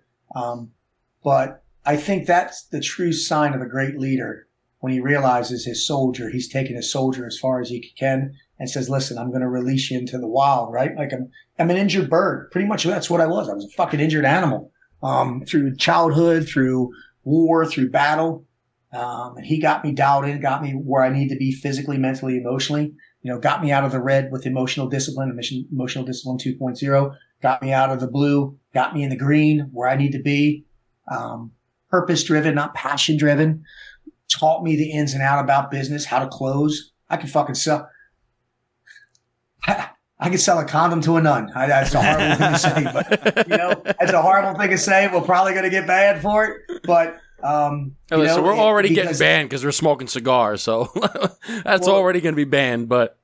But I think that's the true sign of a great leader when he realizes he's taking his soldier as far as he can and says, listen, I'm going to release you into the wild, right? Like I'm an injured bird. Pretty much that's what I was. I was a fucking injured animal through childhood, through war, through battle. And he got me dialed in, got me where I need to be physically, mentally, emotionally, got me out of the red with emotional discipline, emotional discipline 2.0, got me out of the blue, got me in the green where I need to be, purpose driven, not passion driven, taught me the ins and out about business, how to close. I can fucking sell. I could sell a condom to a nun. That's a horrible thing to say, but that's a horrible thing to say. We're probably going to get banned for it, but so we're already getting banned because we're smoking cigars, so that's already going to be banned. But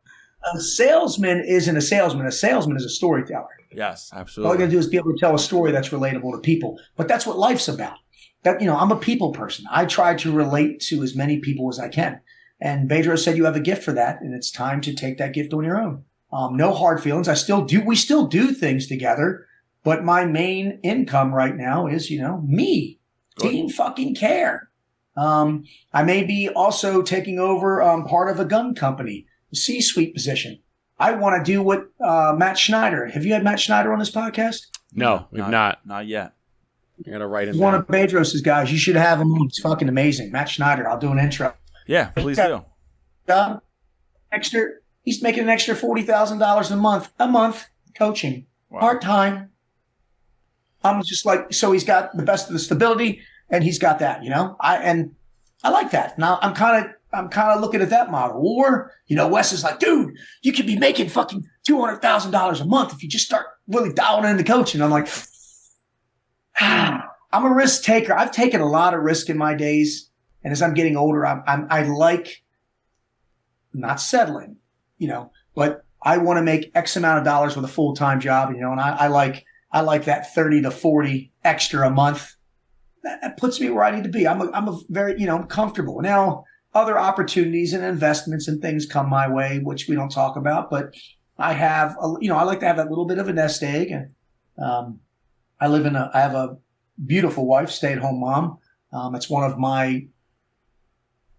a salesman isn't a salesman. A salesman is a storyteller. Yes, absolutely. All you got to do is be able to tell a story that's relatable to people. But that's what life's about. I'm a people person. I try to relate to as many people as I can. And Bedros said you have a gift for that, and it's time to take that gift on your own. No hard feelings. We still do things together, but my main income right now is, me. Team fucking care. I may be also taking over part of a gun company, a C-suite position. I want to do what Matt Schneider. Have you had Matt Schneider on this podcast? No, we've not. Not yet. You're gonna write him. He's one of Bedros' guys. You should have him. He's fucking amazing. Matt Schneider. I'll do an intro. Yeah, please do. He's making an extra $40,000 a month coaching, part time. I'm just like, so he's got the best of the stability, and he's got that, I like that. Now I'm kind of looking at that model. Or, Wes is like, dude, you could be making fucking $200,000 a month if you just start really dialing into coaching. I'm like, I'm a risk taker. I've taken a lot of risk in my days, and as I'm getting older, I like not settling, but I want to make X amount of dollars with a full-time job, and I like that 30 to 40 extra a month. That puts me where I need to be. I'm a very, comfortable. Now, other opportunities and investments and things come my way, which we don't talk about, but I have, I like to have that little bit of a nest egg, and I have a beautiful wife, stay-at-home mom. It's one of my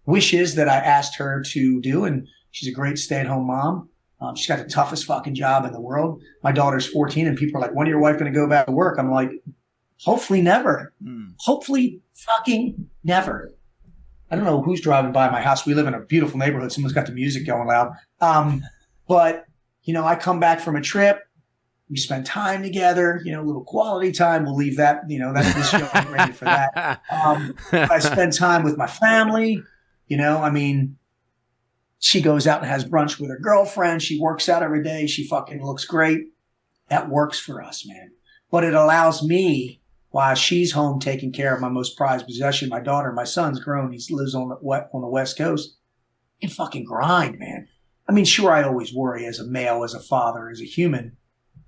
wishes that I asked her to do, and she's a great stay-at-home mom. She's got the toughest fucking job in the world. My daughter's 14, and people are like, when is your wife going to go back to work? I'm like, hopefully never. Hopefully fucking never. I don't know who's driving by my house. We live in a beautiful neighborhood. Someone's got the music going loud. But, I come back from a trip. We spend time together, a little quality time. We'll leave that, this show ain't ready for that. I spend time with my family. She goes out and has brunch with her girlfriend. She works out every day. She fucking looks great. That works for us, man. But it allows me, while she's home taking care of my most prized possession, my daughter, my son's grown. He lives on the West Coast. And fucking grind, man. Sure, I always worry as a male, as a father, as a human,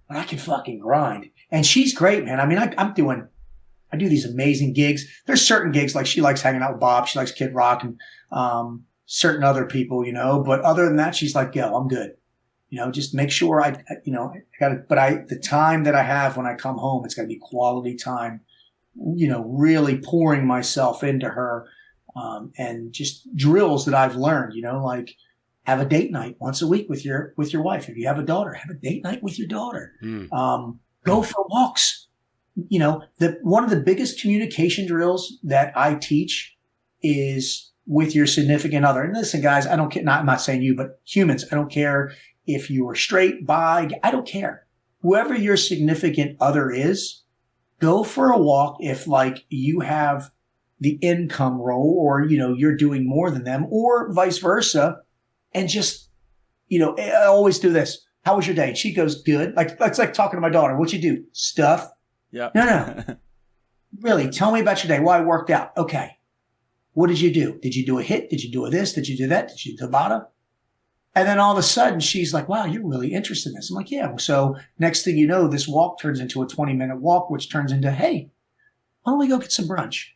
but I can fucking grind. And she's great, man. I do these amazing gigs. There's certain gigs, like she likes hanging out with Bob. She likes Kid Rock and certain other people, but other than that, she's like, yo, I'm good. Just make sure I got it. But the time that I have when I come home, it's got to be quality time, really pouring myself into her, and just drills that I've learned, like have a date night once a week with your wife. If you have a daughter, have a date night with your daughter. Go for walks. One of the biggest communication drills that I teach is with your significant other. And listen, guys, I don't care. I'm not saying you, but humans. I don't care if you are straight, bi. I don't care. Whoever your significant other is, go for a walk. If you have the income role, or you're doing more than them, or vice versa, and just I always do this. How was your day? She goes, good. It's like talking to my daughter. What'd you do? Stuff. Yeah. No. Really, tell me about your day. Well, I worked out. Okay. What did you do? Did you do a hit? Did you do a this? Did you do that? Did you do Tabata? And then all of a sudden she's like, wow, you're really interested in this. I'm like, yeah. So next thing you know, this walk turns into a 20-minute walk, which turns into, hey, why don't we go get some brunch?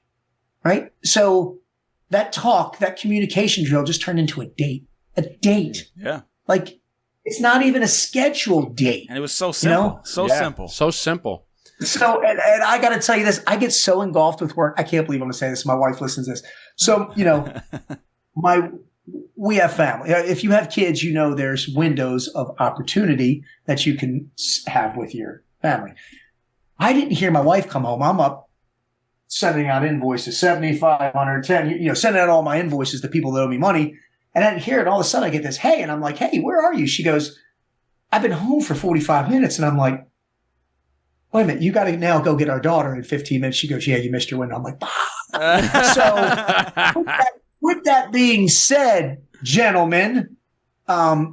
Right? So that talk, that communication drill just turned into a date. A date. Yeah. It's not even a scheduled date. And it was so simple. Simple. So simple. So, and I got to tell you this, I get so engulfed with work. I can't believe I'm going to say this. My wife listens to this. So, we have family. If you have kids, there's windows of opportunity that you can have with your family. I didn't hear my wife come home. I'm up sending out invoices, 75, 110, sending out all my invoices to people that owe me money. And I didn't hear it. All of a sudden I get this, hey, and I'm like, hey, where are you? She goes, I've been home for 45 minutes. And I'm like, wait a minute, you got to now go get our daughter in 15 minutes. She goes, yeah, you missed your window. I'm like, So with that being said, gentlemen,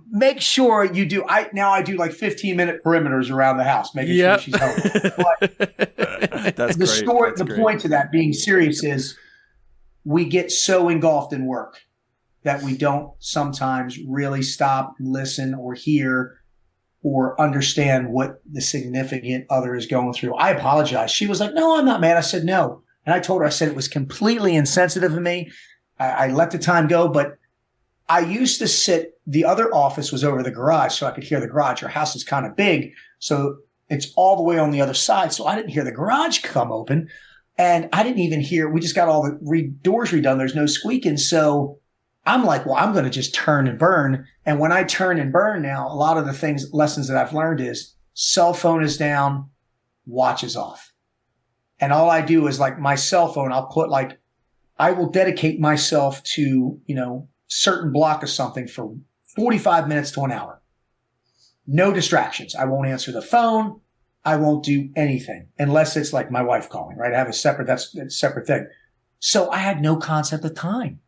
make sure you do. I do 15-minute perimeters around the house, making sure she's home. But That's the point to that being serious is we get so engulfed in work that we don't sometimes really stop, listen, or hear or understand what the significant other is going through. I apologize. She was like, no, I'm not mad. I said, no. And I told her, I said, it was completely insensitive of me. I let the time go, but I used to sit, the other office was over the garage, so I could hear the garage. Our house is kind of big, so it's all the way on the other side. So I didn't hear the garage come open, and I didn't even hear, we just got all the doors redone. There's no squeaking. So I'm like, well, I'm going to just turn and burn. And when I turn and burn now, a lot of the lessons that I've learned is cell phone is down, watch is off. And all I do is my cell phone, I'll put I will dedicate myself to, certain block of something for 45 minutes to an hour. No distractions. I won't answer the phone. I won't do anything unless it's my wife calling, right? I have that's a separate thing. So I had no concept of time.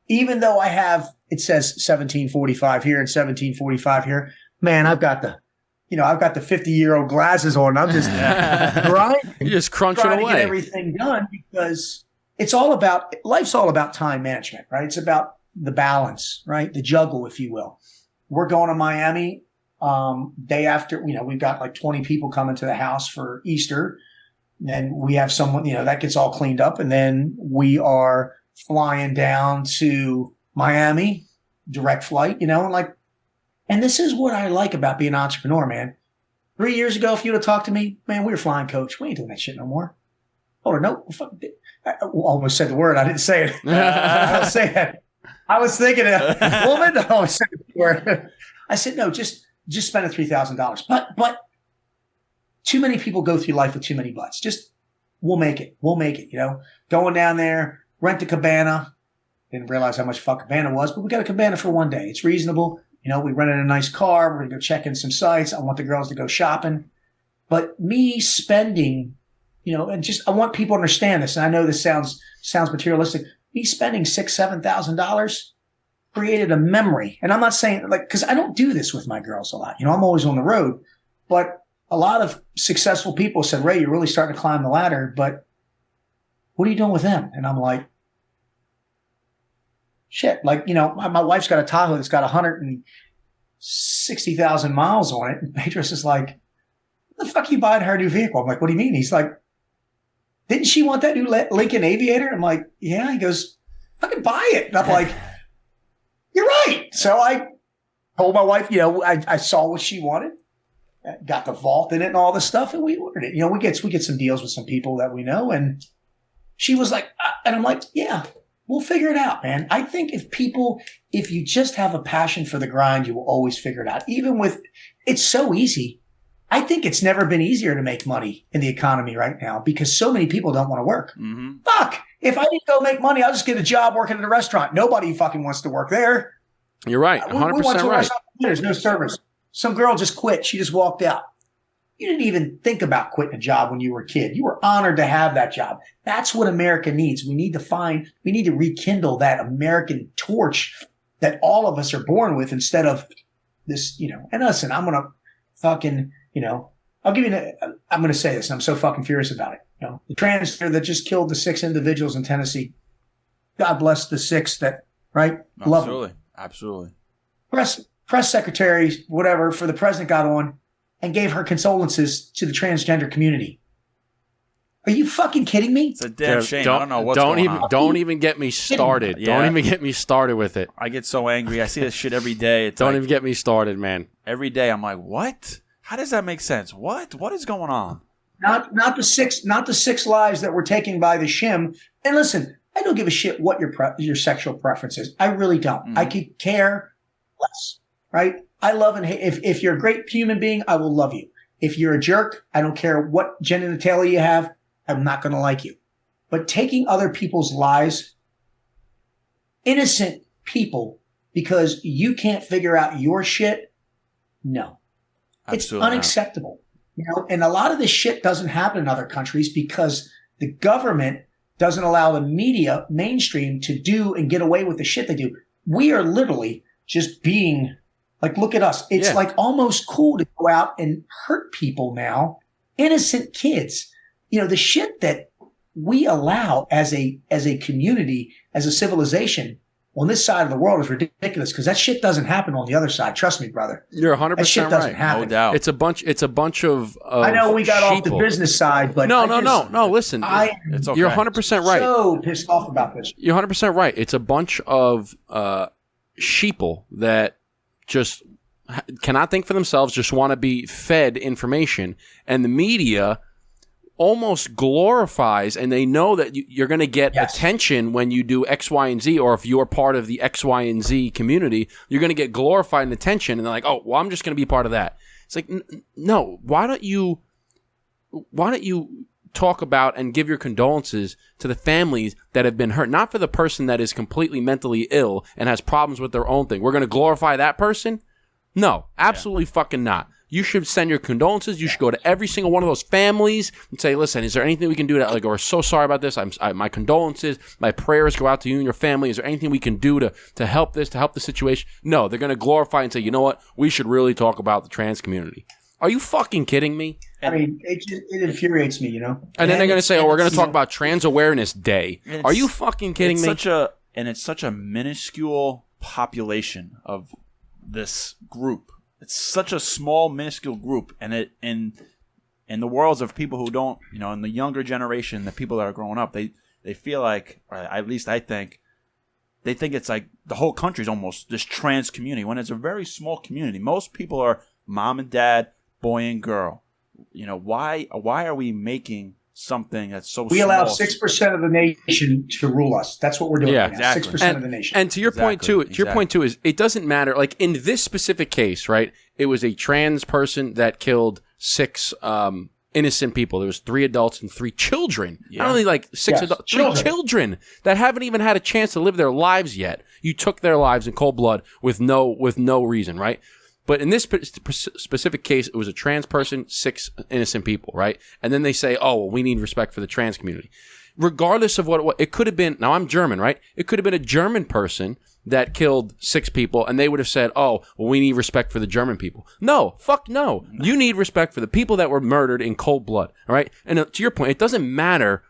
Even though it says 17:45 here and 17:45 here, man, I've got the 50-year-old glasses on. I'm just grinding. You're just crunching trying away. to get everything done because life's all about time management, right? It's about the balance, right? The juggle, if you will. We're going to Miami, day after, we've got 20 people coming to the house for Easter. And we have someone, that gets all cleaned up. And then we are flying down to Miami, direct flight, and this is what I like about being an entrepreneur, man. 3 years ago, if you'd have talked to me, man, we were flying coach. We ain't doing that shit no more. Oh, no. I almost said the word. I didn't say it. I don't say it. I was thinking a woman. I almost said the word. I said, no, just spend the $3,000. But too many people go through life with too many buts. Just, we'll make it. We'll make it, Going down there, rent a cabana. Didn't realize how much fuck cabana was, but we got a cabana for one day. It's reasonable. We rented a nice car. We're going to go check in some sites. I want the girls to go shopping. But me spending, and I want people to understand this. And I know this sounds materialistic. Me spending $6,000, $7,000 created a memory. And I'm not saying because I don't do this with my girls a lot. I'm always on the road, but a lot of successful people said, Ray, you're really starting to climb the ladder, but what are you doing with them? And I'm like, shit, my wife's got a Tahoe that's got 160,000 miles on it. And Pedro's is like, what the fuck are you buying her a new vehicle? I'm like, what do you mean? He's like, didn't she want that new Lincoln Aviator? I'm like, yeah. He goes, fucking buy it. And I'm like, you're right. So I told my wife, I saw what she wanted, got the vault in it and all this stuff, and we ordered it. We get some deals with some people that we know, and she was like, and I'm like, yeah. We'll figure it out, man. I think if you just have a passion for the grind, you will always figure it out. It's so easy. I think it's never been easier to make money in the economy right now because so many people don't want to work. Mm-hmm. Fuck. If I need to go make money, I'll just get a job working at a restaurant. Nobody fucking wants to work there. You're right. 100% we went to a right. restaurant, there's no service. Some girl just quit. She just walked out. You didn't even think about quitting a job when you were a kid. You were honored to have that job. That's what America needs. We need to rekindle that American torch that all of us are born with instead of this, and listen, I'm going to fucking, I'm going to say this and I'm so fucking furious about it. The transgender that just killed the 6 individuals in Tennessee. God bless the 6 that, right? Love them. Absolutely. Press secretary, whatever, for the president got on and gave her condolences to the transgender community. Are you fucking kidding me? It's a damn shame. I don't know what's going on. Don't even get me started. Yeah. Don't even get me started with it. I get so angry. I see this shit every day. Don't even get me started, man. Every day I'm like, what? How does that make sense? What? What is going on? Not the 6 lives that were taken by the shim. And listen, I don't give a shit what your sexual preference is. I really don't. Mm-hmm. I could care less, right? I love and hate. If you're a great human being, I will love you. If you're a jerk, I don't care what genitalia you have. I'm not going to like you. But taking other people's lives, innocent people, because you can't figure out your shit, no. Absolutely it's unacceptable. And a lot of this shit doesn't happen in other countries because the government doesn't allow the media mainstream to do and get away with the shit they do. We are literally just being like, look at us. It's like almost cool to go out and hurt people now, innocent kids. The shit that we allow as a community, as a civilization on this side of the world is ridiculous because that shit doesn't happen on the other side. Trust me, brother. You're 100% that shit doesn't right. happen. No doubt. It's a bunch of I know we got off the business side, but no. Listen, it's okay. You're 100% right. So pissed off about this. You're 100% right. It's a bunch of sheeple that just cannot think for themselves, just want to be fed information, and the media almost glorifies, and they know that you're going to get attention when you do X, Y, and Z, or if you're part of the X, Y, and Z community, you're going to get glorified and attention, and they're like, oh, well, I'm just going to be part of that. It's like, no, why don't you talk about and give your condolences to the families that have been hurt, not for the person that is completely mentally ill and has problems with their own thing. We're going to glorify that person? No, absolutely fucking not. You should send your condolences. You should go to every single one of those families and say, listen, is there anything we can do to, we're so sorry about this. My condolences, my prayers go out to you and your family. Is there anything we can do to help this, to help the situation? No, they're going to glorify and say, you know what? We should really talk about the trans community. Are you fucking kidding me? I mean, it infuriates me, And then they're going to say, we're going to talk about Trans Awareness Day. Are you fucking kidding me? It's such a minuscule population of this group. It's such a small, minuscule group, and in the worlds of people who don't, in the younger generation, the people that are growing up, they feel like, or at least I think, they think it's like the whole country is almost this trans community, when it's a very small community. Most people are mom and dad, boy and girl. Why are we making something that's so we small? allow 6% of the nation to rule us. That's what we're doing right now. exactly. 6% of the nation. And to your point too, is it doesn't matter. Like in this specific case, right? It was a trans person that killed 6 innocent people. There was 3 adults and 3 children. Not only like 6 adults, 3 children that haven't even had a chance to live their lives yet. You took their lives in cold blood with no reason, right? But in this specific case, it was a trans person, 6 innocent people, right? And then they say, oh, well, we need respect for the trans community. Regardless of what it could have been, now I'm German, right? It could have been a German person that killed 6 people, and they would have said, oh, well, we need respect for the German people. No, fuck no. You need respect for the people that were murdered in cold blood, all right? And to your point, it doesn't matter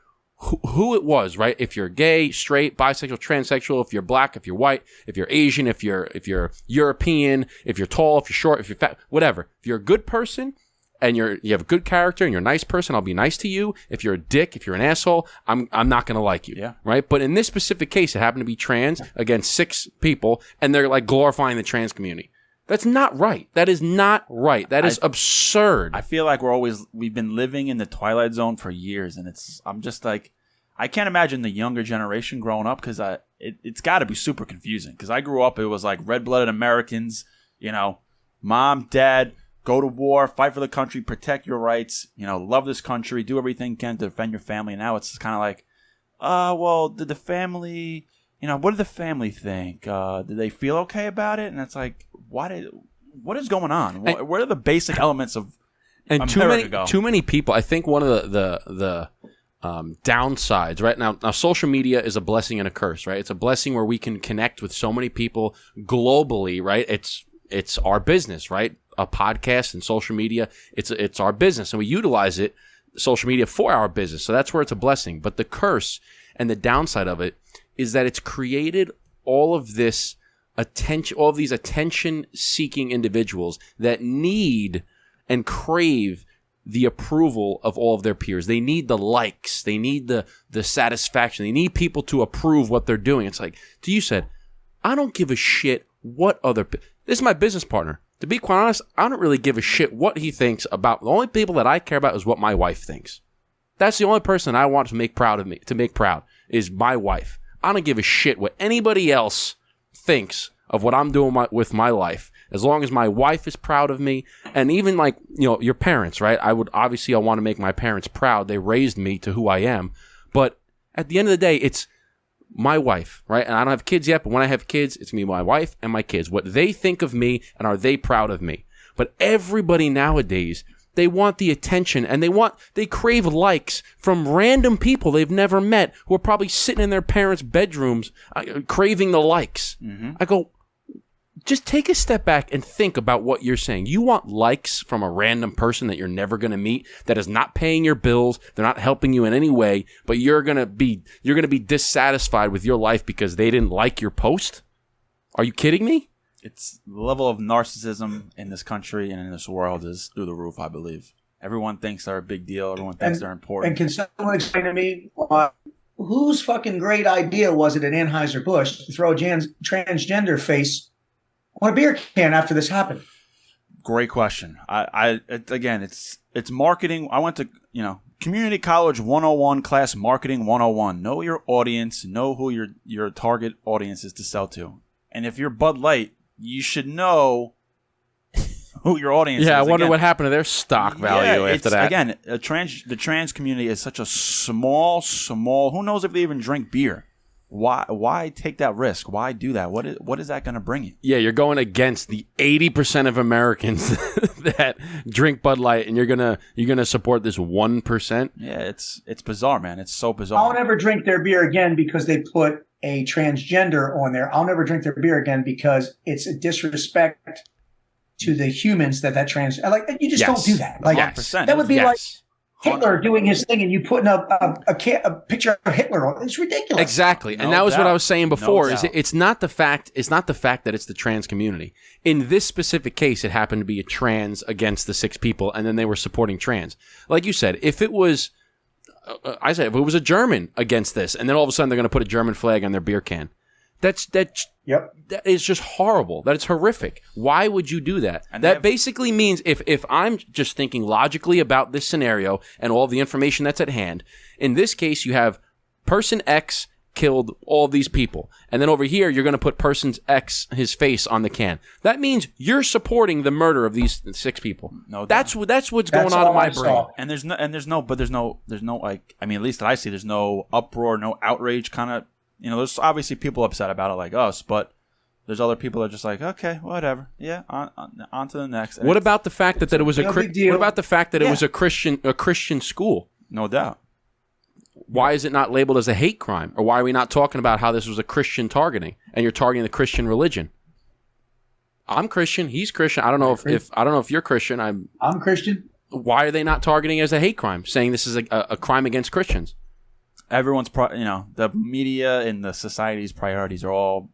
who it was, right? If you're gay, straight, bisexual, transsexual, if you're black, if you're white, if you're Asian, if you're European, if you're tall, if you're short, if you're fat, whatever. If you're a good person and you have a good character and you're a nice person, I'll be nice to you. If you're a dick, if you're an asshole, I'm not going to like you. Yeah. Right? But in this specific case, it happened to be trans against 6 people, and they're like glorifying the trans community. That's not right. That is not right. That is absurd. I feel like we've been living in the Twilight Zone for years, and I'm just like, I can't imagine the younger generation growing up, because it's got to be super confusing. Because I grew up, it was like red-blooded Americans, mom, dad, go to war, fight for the country, protect your rights, love this country, do everything you can to defend your family. And now it's kind of like, well, did the family, what did the family think? Did they feel okay about it? And it's like, what is going on? What are the basic elements of America too many people? I think one of the downsides, right? Now social media is a blessing and a curse, right? It's a blessing where we can connect with so many people globally, right? It's our business, right? A podcast and social media, it's our business, and we utilize social media for our business. So that's where it's a blessing. But the curse and the downside of it is that it's created all of this attention, all of these attention-seeking individuals that need and crave the approval of all of their peers. They need the likes. They need the satisfaction. They need people to approve what they're doing. It's like, you said, I don't give a shit what this is my business partner. To be quite honest, I don't really give a shit what he thinks about. The only people that I care about is what my wife thinks. That's the only person I want to make proud of me, is my wife. I don't give a shit what anybody else thinks of what I'm doing with my life. As long as my wife is proud of me, and even like, your parents, right? I want to make my parents proud. They raised me to who I am. But at the end of the day, it's my wife, right? And I don't have kids yet, but when I have kids, it's me, my wife, and my kids. What they think of me, and are they proud of me? But everybody nowadays, they want the attention, and they crave likes from random people they've never met who are probably sitting in their parents' bedrooms craving the likes. Mm-hmm. I go, just take a step back and think about what you're saying. You want likes from a random person that you're never going to meet, that is not paying your bills, they're not helping you in any way, but you're going to be dissatisfied with your life because they didn't like your post? Are you kidding me? It's the level of narcissism in this country and in this world is through the roof, I believe. Everyone thinks they're a big deal. Everyone thinks they're important. And can someone explain to me whose fucking great idea was it at Anheuser-Busch to throw a transgender face on a beer can after this happened? Great question. Again, it's marketing. I went to, community college 101 class, marketing 101. Know your audience, know who your target audience is to sell to. And if you're Bud Light, you should know who your audience is. Yeah, I wonder what happened to their stock value after that. Again, the trans community is such a small, who knows if they even drink beer? Why take that risk? Why do that? What is that going to bring you? Yeah, you're going against the 80% of Americans that drink Bud Light, and you're gonna support this 1%. Yeah, it's bizarre, man. It's so bizarre. I'll never drink their beer again because they put a transgender on there. I'll never drink their beer again because it's a disrespect to the humans that trans. Like, you just don't do that. Like, 100%. That would be like Hitler doing his thing and you putting a picture of Hitler on. It's ridiculous. Exactly. And that was what I was saying before. It's not the fact that it's the trans community. In this specific case, it happened to be a trans against the 6 people, and then they were supporting trans. Like you said, if it was a German against this, and then all of a sudden they're going to put a German flag on their beer can, Yep. That is just horrible. That is horrific. Why would you do that? And that basically means if I'm just thinking logically about this scenario and all the information that's at hand, in this case, you have person X killed all these people. And then over here, you're going to put person X, his face on the can. That means you're supporting the murder of these 6 people. No, that's what's going on in my brain. And there's no like, I mean, at least that I see, there's no uproar, no outrage kind of, there's obviously people upset about it like us, but there's other people that are just like, okay, whatever. Yeah, on to the next. And what about the fact that it was no big deal. What about the fact that it was a Christian school? No doubt. Why is it not labeled as a hate crime? Or why are we not talking about how this was a Christian targeting and you're targeting the Christian religion? I'm Christian. He's Christian. I don't know if you're Christian. I'm Christian. Why are they not targeting it as a hate crime, saying this is a crime against Christians? Everyone's, the media and the society's priorities are all,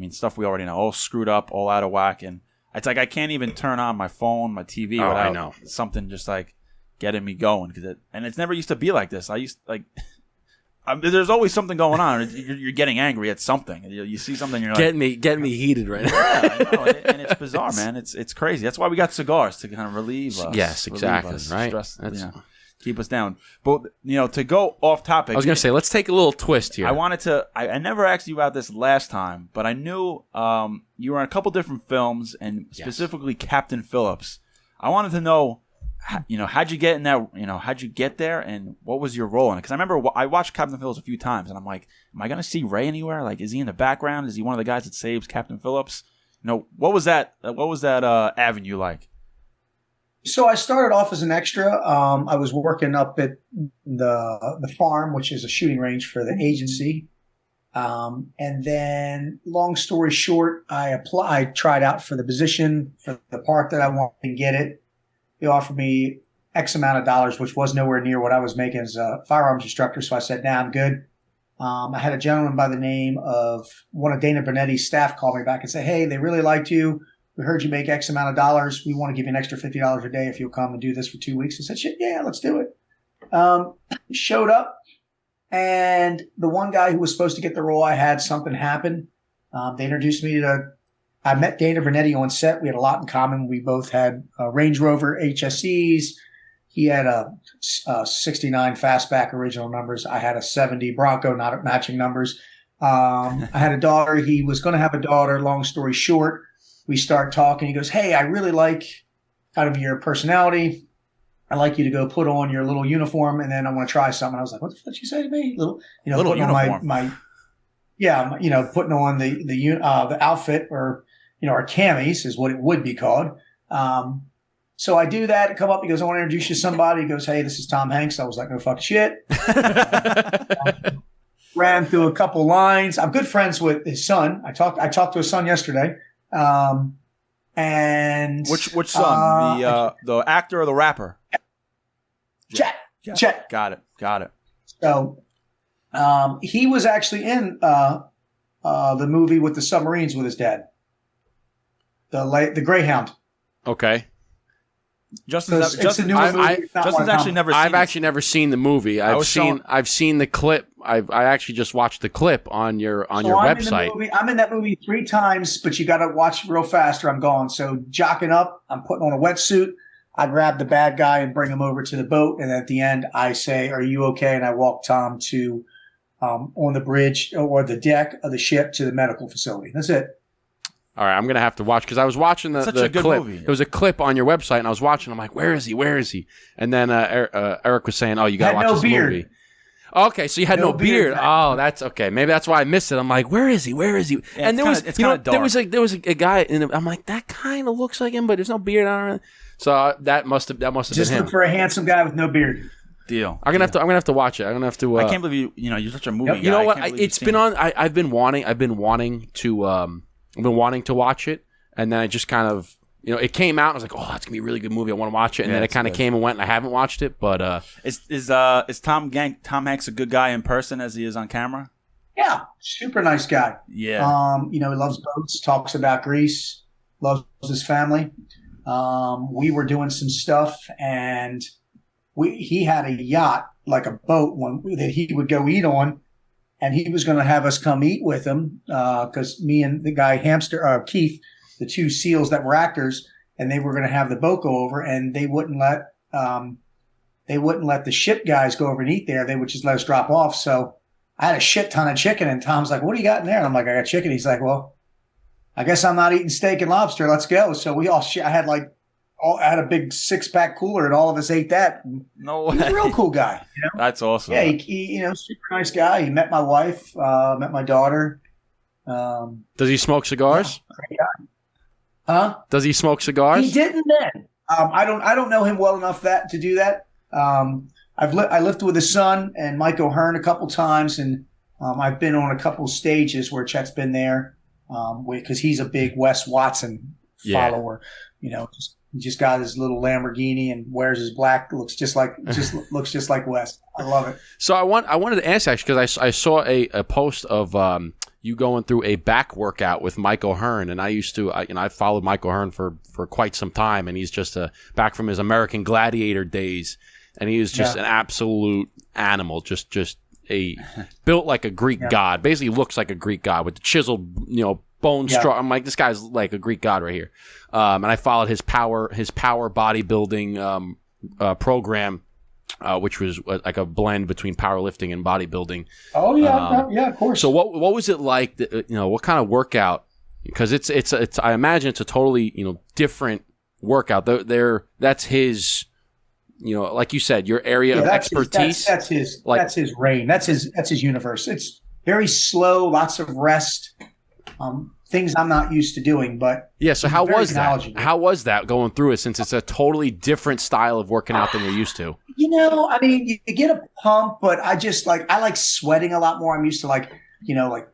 stuff we already know, all screwed up, all out of whack. And it's like I can't even turn on my phone, my TV without something just like getting me going. And it's never used to be like this. There's always something going on. You're getting angry at something. You see something, you're like... Getting me heated right now. Yeah, I know. And it's bizarre, man. It's crazy. That's why we got cigars, to kind of relieve us. Yes, exactly. Us, right. Stress, keep us down. But, to go off topic... I was going to say, let's take a little twist here. I wanted to... I never asked you about this last time, but I knew you were in a couple different films, and specifically Captain Phillips. I wanted to know... how'd you get in that? How'd you get there, and what was your role in it? Because I remember I watched Captain Phillips a few times, and I'm like, am I gonna see Ray anywhere? Like, is he in the background? Is he one of the guys that saves Captain Phillips? What was that? What was that avenue like? So I started off as an extra. I was working up at the farm, which is a shooting range for the agency. And then, long story short, I tried out for the position for the part that I wanted to get it. They offered me X amount of dollars, which was nowhere near what I was making as a firearms instructor. So I said, nah, I'm good. I had a gentleman by the name of one of Dana Burnetti's staff call me back and say, hey, they really liked you. We heard you make X amount of dollars. We want to give you an extra $50 a day if you'll come and do this for 2 weeks. I said, shit, yeah, let's do it. Showed up, and the one guy who was supposed to get the role, I had something happen. They introduced me to I met Dana Bernetti on set. We had a lot in common. We both had Range Rover HSEs. He had a 69 fastback original numbers. I had a 70 Bronco, not matching numbers. I had a daughter. He was going to have a daughter. Long story short, we start talking. He goes, hey, I really like kind of your personality. I'd like you to go put on your little uniform, and then I want to try something. I was like, what the fuck did you say to me? Little uniform. Putting on the outfit, or our camis is what it would be called. So I do that. Come up. He goes, I want to introduce you to somebody. He goes, hey, this is Tom Hanks. I was like, no fucking shit. Ran through a couple lines. I'm good friends with his son. I talked to his son yesterday. And which son? The actor or the rapper? Chet. Got it. So he was actually in the movie with the submarines with his dad. The Greyhound. Okay. Justin's actually never seen I've actually never seen the movie. I've seen the clip. I actually just watched the clip on your website. I'm in that movie 3 times, but you got to watch real fast or I'm gone. So jocking up, I'm putting on a wetsuit. I grab the bad guy and bring him over to the boat, and at the end I say, "Are you okay?" And I walk Tom to on the bridge or the deck of the ship to the medical facility. That's it. All right, I'm going to have to watch, because I was watching the clip. Movie. There was a clip on your website, and I was watching. I'm like, where is he? And then Eric was saying, oh, you got to watch this movie. Okay, so you had no beard. Oh, that's okay. Maybe that's why I missed it. I'm like, where is he? Yeah, and there was a guy, and I'm like, that kind of looks like him, but there's no beard on it. So that must have been him. Just look for a handsome guy with no beard. Deal. I'm gonna have to watch it. I'm gonna have to. I can't believe you're such a movie guy. You know what? It's been on. I've been wanting to watch it, and then I just kind of, it came out. And I was like, oh, that's gonna be a really good movie. I want to watch it, and then it kind of came and went, and I haven't watched it. But is Tom Hanks a good guy in person as he is on camera? Yeah, super nice guy. Yeah. He loves boats. Talks about Greece. Loves his family. We were doing some stuff, and he had a yacht, like a boat, one that he would go eat on. and he was going to have us come eat with him because me and the guy Keith, the two SEALs that were actors, and they were going to have the boat go over, and they wouldn't let the ship guys go over and eat there. They would just let us drop off. So I had a shit ton of chicken, and Tom's like, "What do you got in there?" And I'm like, "I got chicken." He's like, "Well, I guess I'm not eating steak and lobster. Let's go." So we all I had a big 6-pack cooler, and all of us ate that. No way. He's a real cool guy. That's awesome. Yeah, he super nice guy. He met my wife, met my daughter. Does he smoke cigars? Yeah, great guy. Huh? Does he smoke cigars? He didn't then. I don't know him well enough to do that. I lifted with his son and Mike O'Hearn a couple times, and I've been on a couple stages where Chet's been there because he's a big Wes Watson follower. He just got his little Lamborghini and wears his black. Looks just like Wes. I love it. So I wanted to ask actually because I saw a post of you going through a back workout with Mike O'Hearn, and I followed Mike O'Hearn for quite some time, and he's just back from his American Gladiator days, and he was just an absolute animal, just built like a Greek god. Basically, looks like a Greek god with the chiseled bone structure. I'm like, this guy's like a Greek god right here. And I followed his power bodybuilding program, which was like a blend between powerlifting and bodybuilding. Oh yeah, of course. So what was it like? What kind of workout? Because it's I imagine it's a totally different workout. That's his. Like you said, your area of expertise. That's his reign. That's his universe. It's very slow, lots of rest. Things I'm not used to doing, but yeah. So how was that? How was that going through it? Since it's a totally different style of working out than you're used to. I mean, you get a pump, but I like sweating a lot more. I'm used to like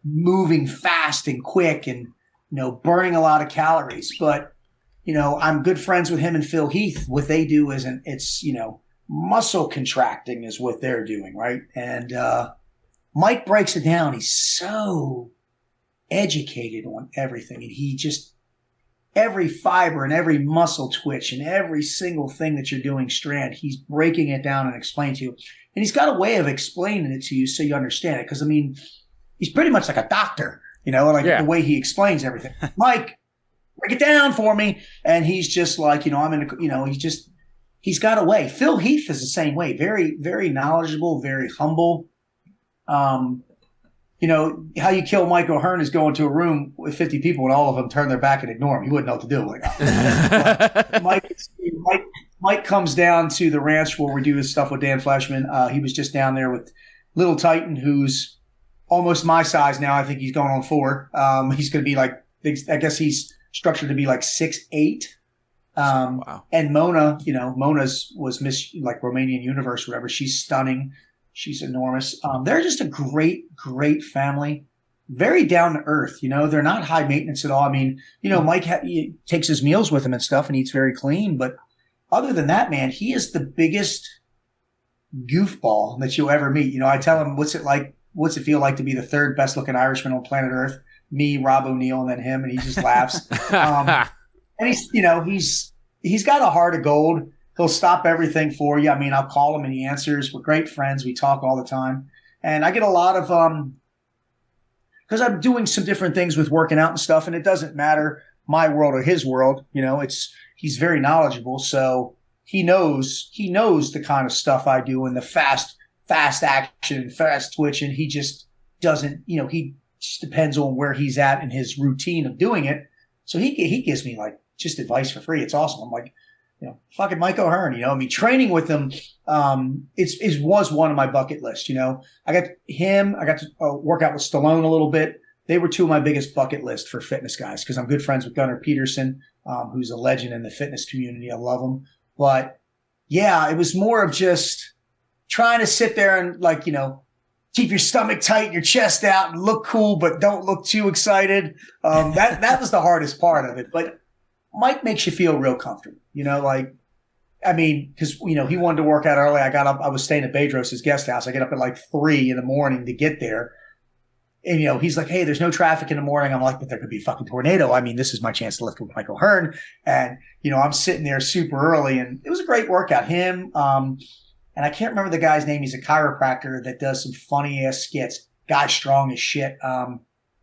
moving fast and quick and burning a lot of calories. But I'm good friends with him and Phil Heath. What they do it's muscle contracting is what they're doing, right? And Mike breaks it down. He's so educated on everything, and he just every fiber and every muscle twitch and every single thing that you're doing strand, he's breaking it down and explaining to you, and he's got a way of explaining it to you so you understand it, because I mean he's pretty much like a doctor, the way he explains everything. Mike, break it down for me. And he's just like, he's got a way. Phil Heath is the same way, very, very knowledgeable, very humble. How you kill Mike O'Hearn is going to a room with 50 people and all of them turn their back and ignore him. You wouldn't know what to do. Mike comes down to the ranch where we do this stuff with Dan Fleshman. He was just down there with Little Titan, who's almost my size now. I think he's going on 4. He's going to be like, I guess he's structured to be like 6'8". Wow. And Mona, was Miss Romanian Universe, whatever. She's stunning. She's enormous. They're just a great, great family. Very down to earth. They're not high maintenance at all. I mean, Mike he takes his meals with him and stuff and eats very clean. But other than that, man, he is the biggest goofball that you'll ever meet. I tell him, what's it feel like to be the third best looking Irishman on planet Earth? Me, Rob O'Neill, and then him. And he just laughs. And he's got a heart of gold. He'll stop everything for you. I mean, I'll call him and he answers. We're great friends. We talk all the time. And I get a lot of because I'm doing some different things with working out and stuff, and it doesn't matter my world or his world. He's very knowledgeable, so he knows the kind of stuff I do and the fast action, fast twitch, and he just doesn't. He just depends on where he's at in his routine of doing it. So he gives me like just advice for free. It's awesome. I'm like, fucking Mike O'Hearn, training with him, was one of my bucket lists. I got to work out with Stallone a little bit. They were two of my biggest bucket list for fitness guys, because I'm good friends with Gunnar Peterson, who's a legend in the fitness community. I love him. But yeah, it was more of just trying to sit there and keep your stomach tight, your chest out, and look cool, but don't look too excited. That was the hardest part of it. But Mike makes you feel real comfortable, because, he wanted to work out early. I got up, I was staying at Bedros' guest house. I get up at like 3 a.m. to get there. And, he's like, hey, there's no traffic in the morning. I'm like, but there could be a fucking tornado. I mean, this is my chance to lift with Mike O'Hearn. And, I'm sitting there super early, and it was a great workout. Him, and I can't remember the guy's name. He's a chiropractor that does some funny ass skits. Guy's strong as shit. I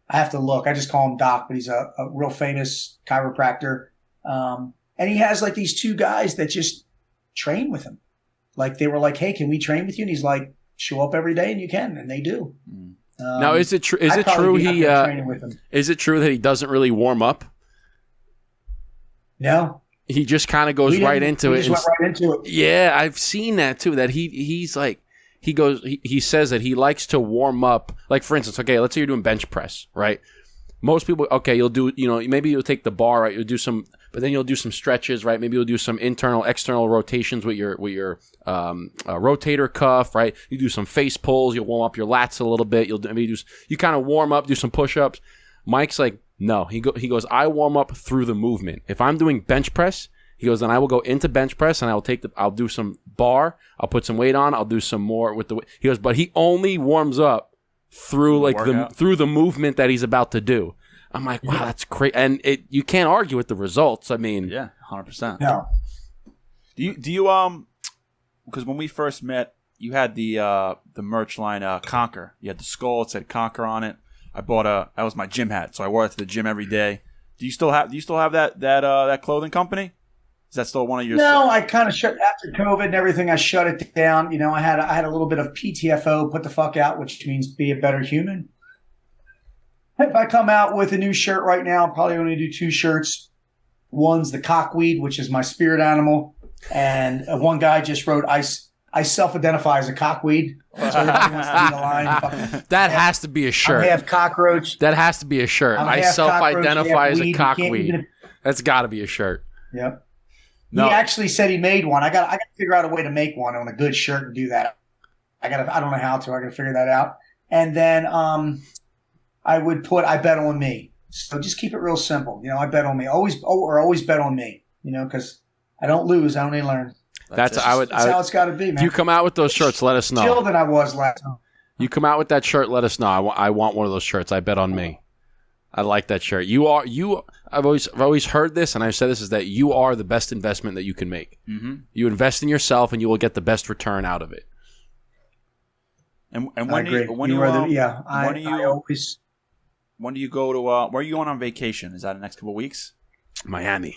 have to look. I just call him Doc, but he's a real famous chiropractor. And he has like these two guys that just train with him. Like they were like, "Hey, can we train with you?" And he's like, "Show up every day and you can," and they do. Now, is it true? Is it true is it true that he doesn't really warm up? No, he just kind of goes right into it. He just went right into it. Yeah, I've seen that too. That he's like he says that he likes to warm up. Like for instance, okay, let's say you're doing bench press, right? Most people, okay, you'll do, maybe you'll take the bar, right? You'll do some, but then you'll do some stretches, right? Maybe you'll do some internal, external rotations with your rotator cuff, right? You do some face pulls. You'll warm up your lats a little bit. You kind of warm up, do some push-ups. Mike's like, no. He goes, I warm up through the movement. If I'm doing bench press, he goes, then I will go into bench press and I'll do some bar. I'll put some weight on. I'll do some more with the. He goes, but he only warms up through through the movement that he's about to do. I'm like, wow, that's great, and you can't argue with the results. I mean, 100%. No. Do you because when we first met, you had the merch line Conquer. You had the skull; it said Conquer on it. I bought that was my gym hat, so I wore it to the gym every day. Do you still have that clothing company? Is that still one of your? No, I kind of shut after COVID and everything. I shut it down. I had a little bit of PTFO, put the fuck out, which means be a better human. If I come out with a new shirt right now, I'll probably only do 2 shirts. One's the cockweed, which is my spirit animal, and one guy just wrote, "I self-identify as a cockweed." So everybody wants to be the line. That has to be a shirt. I'm half cockroach. That has to be a shirt. I self-identify as a cockweed. That's got to be a shirt. Yep. No. He actually said he made one. I got to figure out a way to make one on a good shirt and do that. I don't know how to. I got to figure that out. And then I would put I bet on me. So just keep it real simple. I bet on me. Always bet on me. Because I don't lose. I only learn. That's how it's got to be, man. If you come out with those shirts, let us know. Still than I was last time. You come out with that shirt, let us know. I want one of those shirts. I bet on me. I like that shirt. I've always heard this, and I've said this, is that you are the best investment that you can make. Mm-hmm. You invest in yourself, and you will get the best return out of it. And when do you go to? Where are you going on vacation? Is that the next couple of weeks? Miami.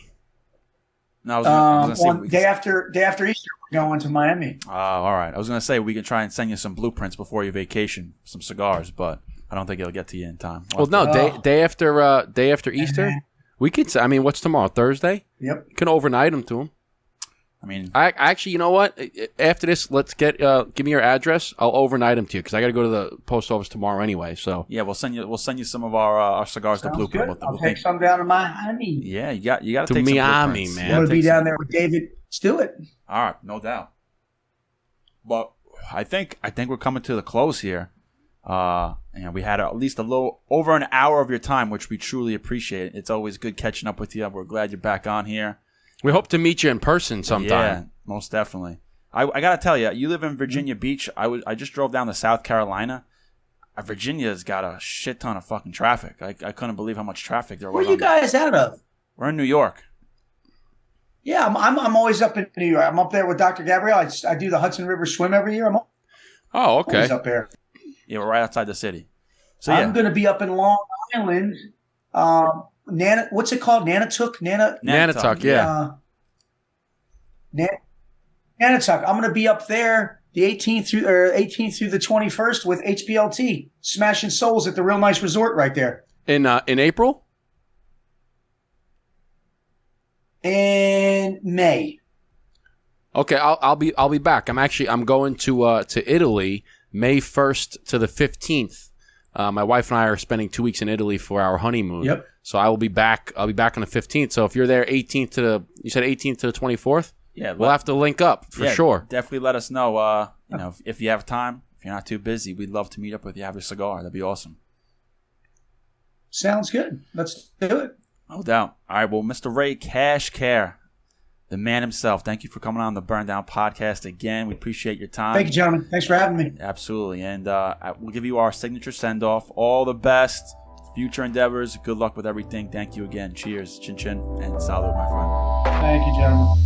No, I was gonna say day after Easter, we're going to Miami. Oh, all right. I was gonna say we can try and send you some blueprints before your vacation, some cigars, but I don't think it'll get to you in time. Day after Easter, we could. I mean, what's tomorrow? Thursday. Yep. You can overnight them to them. I mean, I actually, you know what? After this, let's give me your address. I'll overnight them to you because I got to go to the post office tomorrow anyway. So yeah, we'll send you some of our cigars. Sounds to blueprint. good. I'll take some down to Miami. Yeah, you got to take Miami, some man. I'm going to be down there with David. Let's do it. All right, no doubt. But I think we're coming to the close here. We had at least a little over an hour of your time, which we truly appreciate. It's always good catching up with you. We're glad you're back on here. We hope to meet you in person sometime. Yeah, most definitely. I got to tell you, you live in Virginia Beach. I just drove down to South Carolina. Virginia's got a shit ton of fucking traffic. I couldn't believe how much traffic there was. Where are you guys out of? We're in New York. Yeah, I'm always up in New York. I'm up there with Dr. Gabrielle. I do the Hudson River swim every year. Okay. Always up there. Yeah, we're right outside the city. So I'm going to be up in Long Island. What's it called? Nanatuck, yeah. Nanatuck. I'm going to be up there the 18th through the 21st with HPLT, Smashing Souls at the Real Nice Resort right there. In April? In May. Okay, I'll be back. I'm going to Italy May 1st to the 15th. My wife and I are spending 2 weeks in Italy for our honeymoon. Yep. So I will be back. I'll be back on the 15th. So if you're there 18th to the 24th? Yeah. We'll have to link up for sure. Definitely let us know. If you have time, if you're not too busy, we'd love to meet up with you, have a cigar. That'd be awesome. Sounds good. Let's do it. No doubt. All right. Well, Mr. Ray Cash Care, the man himself, thank you for coming on the Burn Down podcast again. We appreciate your time. Thank you, gentlemen. Thanks for having me. Absolutely. And we'll give you our signature send-off. All the best. Future endeavors. Good luck with everything. Thank you again. Cheers. Chin chin. And salud, my friend. Thank you, gentlemen.